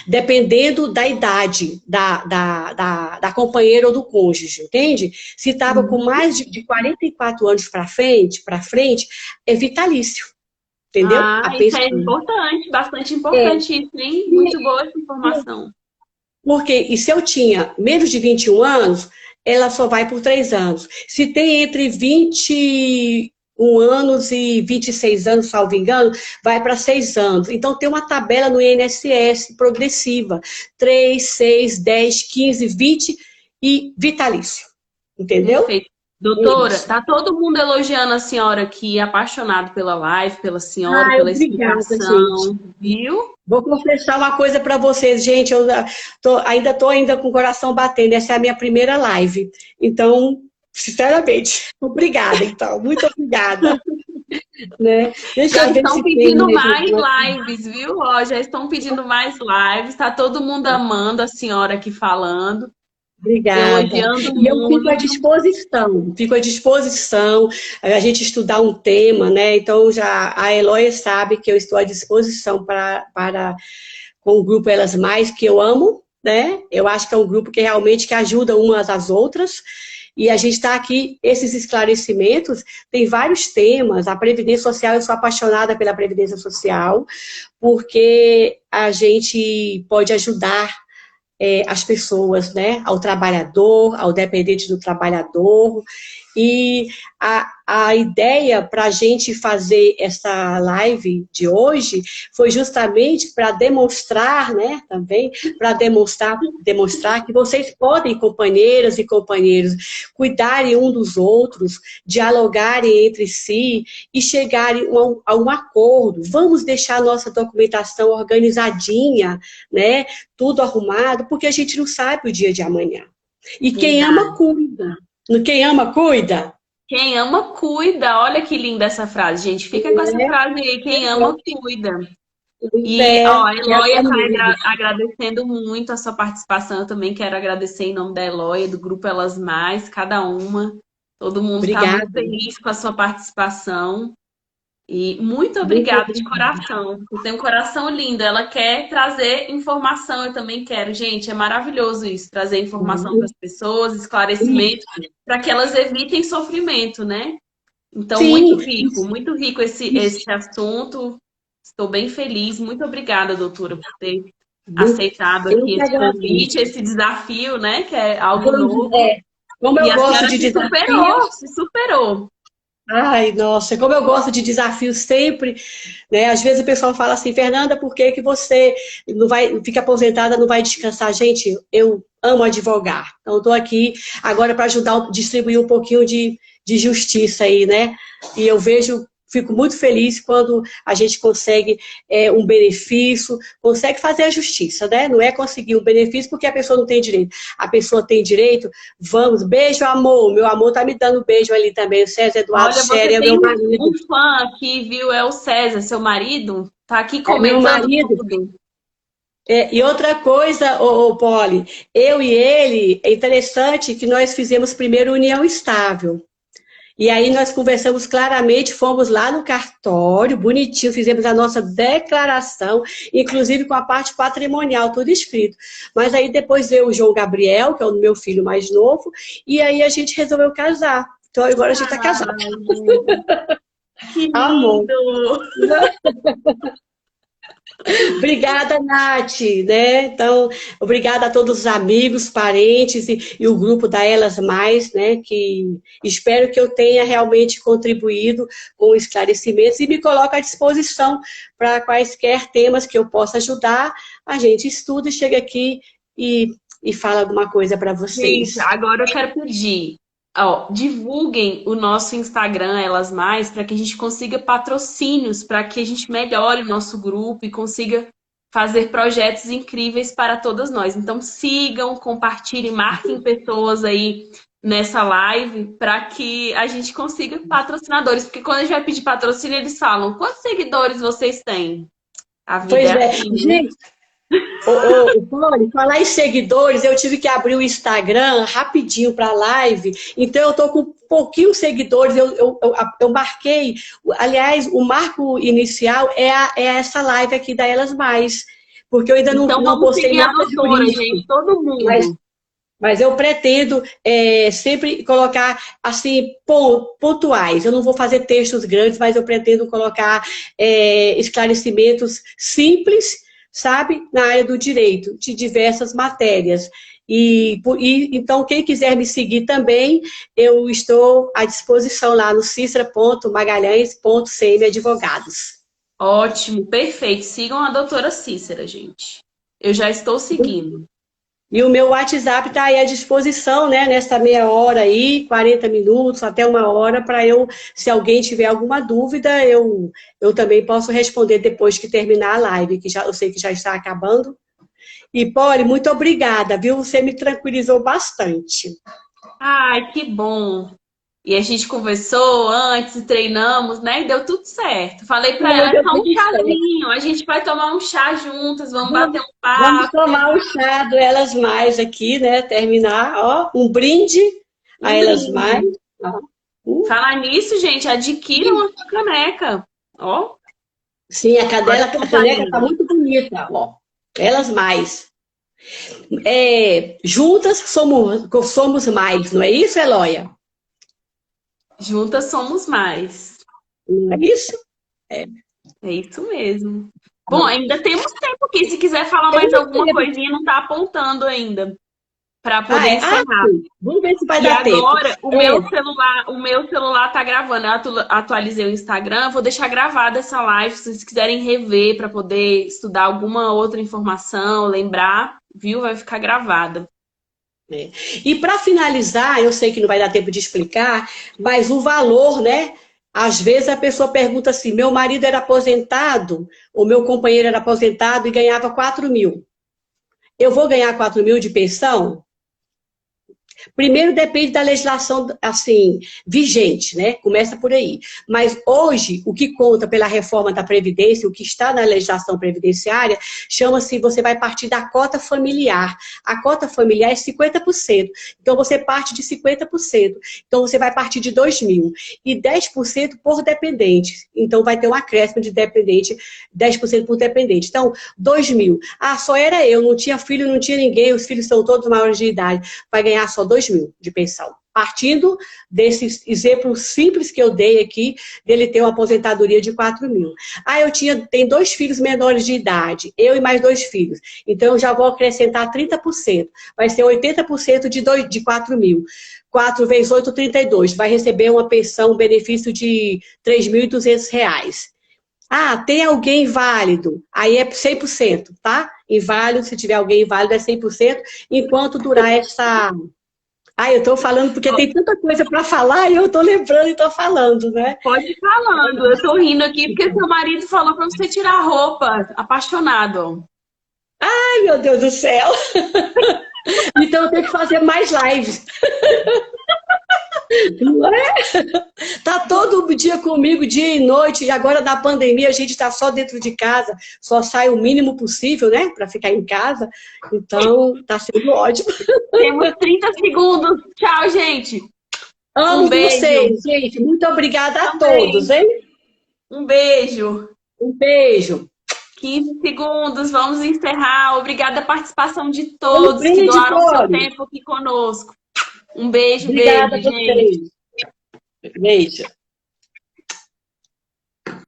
Dependendo da idade da companheira ou do cônjuge, entende? Se estava com mais de 44 anos para frente, é vitalício, entendeu? Isso é importante, bastante importante isso, hein? Muito boa essa informação. E se eu tinha menos de 21 anos, ela só vai por 3 anos. Se tem entre 21 anos e 26 anos, salvo engano, vai para 6 anos. Então, tem uma tabela no INSS progressiva. 3, 6, 10, 15, 20 e vitalício. Entendeu? Perfeito. Doutora, tá todo mundo elogiando a senhora aqui, apaixonado pela live, pela senhora, pela explicação, viu? Vou confessar uma coisa para vocês, gente, eu ainda tô com o coração batendo, essa é a minha primeira live. Então, sinceramente, obrigada, então, muito obrigada. Né? Já estão pedindo mais lives, viu? Já estão pedindo mais lives, tá todo mundo amando a senhora aqui falando. Obrigada. elogiando E eu muito. fico à disposição, a gente estudar um tema, né? Então, já a Eloia sabe que eu estou à disposição para com o grupo Elas Mais, que eu amo, né? Eu acho que é um grupo que realmente que ajuda umas às outras. E a gente está aqui, esses esclarecimentos, tem vários temas. A Previdência Social, eu sou apaixonada pela Previdência Social, porque a gente pode ajudar as pessoas, né, ao trabalhador, ao dependente do trabalhador. E a ideia para a gente fazer essa live de hoje foi justamente para demonstrar, né, também, para demonstrar que vocês podem, companheiras e companheiros, cuidarem um dos outros, dialogarem entre si e chegarem a um acordo. Vamos deixar a nossa documentação organizadinha, né, tudo arrumado, porque a gente não sabe o dia de amanhã. E quem ama, Verdade. cuida. Quem ama, cuida. Quem ama, cuida. Olha que linda essa frase, gente. Fica com essa frase aí. Quem ama, cuida. E, ó, a É Eloia está amigo. agradecendo muito a sua participação. Eu também quero agradecer em nome da Eloia, do Grupo Elas Mais, cada uma. Todo mundo está muito Obrigada. feliz com a sua participação. E muito Muito obrigada de obrigada. coração. Você tem um coração lindo. Ela quer trazer informação, eu também quero. Gente, é maravilhoso isso, trazer informação para as pessoas, esclarecimento, para que elas evitem sofrimento, né? Então, Sim, muito rico esse assunto. Estou bem feliz. Muito obrigada, doutora, por ter aceitado eu aqui que esse agradeço. convite, esse desafio, né? Que é algo novo. É, como E eu a gosto senhora de desafios, se superou. ai, nossa, como eu gosto de desafios sempre, né? Às vezes o pessoal fala assim, Fernanda, por que que você não vai, fica aposentada, não vai descansar? Gente, eu amo advogar. Então, estou aqui agora para ajudar, distribuir um pouquinho de justiça aí, né? E eu vejo, fico muito feliz quando a gente consegue um benefício, consegue fazer a justiça, né? Não é conseguir um benefício porque a pessoa não tem direito. A pessoa tem direito, vamos, beijo, amor. Meu amor tá me dando beijo ali também. O César Eduardo Olha, Scherer você é tem meu marido. um fã aqui, viu? É o César, seu marido. Tá aqui É meu comentando marido. tudo. E outra coisa, Polly, eu e ele, é interessante que nós fizemos primeiro união estável. E aí nós conversamos claramente, fomos lá no cartório, bonitinho, fizemos a nossa declaração, inclusive com a parte patrimonial, tudo escrito. Mas aí depois veio o João Gabriel, que é o meu filho mais novo, e aí a gente resolveu casar. Então agora a gente está casado. Ai, gente, que Amor. lindo! Obrigada, Nath, né? Então, obrigada a todos os amigos, parentes e o grupo da Elas Mais, né? Que espero que eu tenha realmente contribuído com esclarecimentos e me coloco à disposição para quaisquer temas que eu possa ajudar. A gente estuda e chega aqui e fala alguma coisa para Gente, vocês. agora eu quero pedir, ó, divulguem o nosso Instagram, Elas Mais, para que a gente consiga patrocínios, para que a gente melhore o nosso grupo e consiga fazer projetos incríveis para todas nós. Então sigam, compartilhem, marquem pessoas aí nessa live para que a gente consiga patrocinadores, porque quando a gente vai pedir patrocínio, eles falam: quantos seguidores vocês têm? A vida Pois é é, assim, né? gente. Poli, falar em seguidores, eu tive que abrir o Instagram rapidinho para a live, então eu estou com pouquinhos seguidores, eu marquei, aliás, o marco inicial é essa live aqui da Elas Mais, porque eu ainda Então não vamos postei seguir a nada doutora, jurídico, gente, todo mas, mundo. mas eu pretendo sempre colocar, assim, pontuais, eu não vou fazer textos grandes, mas eu pretendo colocar esclarecimentos simples, sabe, na área do direito, de diversas matérias. Então, quem quiser me seguir também, eu estou à disposição lá no cicra.magalhães.cm Advogados. Ótimo, perfeito. Sigam a doutora Cícera, gente. Eu já estou seguindo. E o meu WhatsApp está aí à disposição, né, nessa meia hora aí, 40 minutos, até uma hora, para eu, se alguém tiver alguma dúvida, eu também posso responder depois que terminar a live, que já, eu sei que já está acabando. E, Poli, muito obrigada, viu? Você me tranquilizou bastante. Ai, que bom. E a gente conversou antes, treinamos, né? E deu tudo certo. Falei pra ela, Deu só um tudo certo. chazinho, a gente vai tomar um chá juntas, vamos bater um Vamos papo. tomar um chá do Elas Mais aqui, né? Terminar, ó, um brinde a Um Elas Mais. brinde. Ó. Falar nisso, gente, adquiram a sua caneca. Ó, Sim, olha a como tá caneca tá linda. muito bonita, ó. Elas Mais. Juntas somos mais, não é isso, Eloia? Juntas somos mais. Não é isso? É. É isso mesmo. Bom, Ó. ainda temos tempo aqui. Se quiser falar mais Temos alguma tempo. coisinha, não tá apontando ainda para poder encerrar. Sim. Vamos ver se vai E dar tempo. agora o meu celular tá gravando. Eu atualizei o Instagram, vou deixar gravada essa live se vocês quiserem rever para poder estudar alguma outra informação, lembrar, viu? Vai ficar gravada. E para finalizar, eu sei que não vai dar tempo de explicar, mas o valor, né? Às vezes a pessoa pergunta assim: meu marido era aposentado, ou meu companheiro era aposentado e ganhava 4.000. Eu vou ganhar 4.000 de pensão? Primeiro depende da legislação, assim, vigente, né? Começa por aí. Mas hoje, o que conta pela reforma da Previdência, o que está na legislação previdenciária, chama-se, você vai partir da cota familiar. A cota familiar é 50%. Então, você parte de 50%. Então, você vai partir de 2.000. E 10% por dependente. Então, vai ter um acréscimo de dependente, 10% por dependente. Então, 2.000. Ah, só era eu, não tinha filho, não tinha ninguém, os filhos são todos maiores de idade. Vai ganhar só 2.000 de pensão. Partindo desse exemplo simples que eu dei aqui, dele ter uma aposentadoria de 4.000. Ah, tenho 2 filhos menores de idade, eu e mais 2 filhos. Então, eu já vou acrescentar 30%. Vai ser 80% de 4.000. 4 vezes 8, 32. Vai receber uma pensão, um benefício de R$ 3.200. Ah, tem alguém inválido? Aí é 100%, tá? Inválido, se tiver alguém inválido, é 100%, enquanto durar essa... Ah, eu estou falando porque tem tanta coisa para falar e eu estou lembrando e estou falando, né? Pode ir falando. Eu tô rindo aqui porque seu marido falou para você tirar a roupa. Apaixonado. Ai, meu Deus do céu! Então eu tenho que fazer mais lives. Não é? Tá todo dia comigo, dia e noite, e agora na pandemia a gente está só dentro de casa, só sai o mínimo possível, né, para ficar em casa. Então, tá sendo ótimo. Temos 30 segundos. Tchau, gente. Um Amo beijo. vocês, gente. Muito obrigada a todos, Também. hein? Um beijo. Um beijo. 15 segundos, vamos encerrar. Obrigada a participação de Um todos que brinde, doaram seu Cole. tempo aqui conosco. Um beijo, Obrigada beijo, a gente. vocês. Beijo.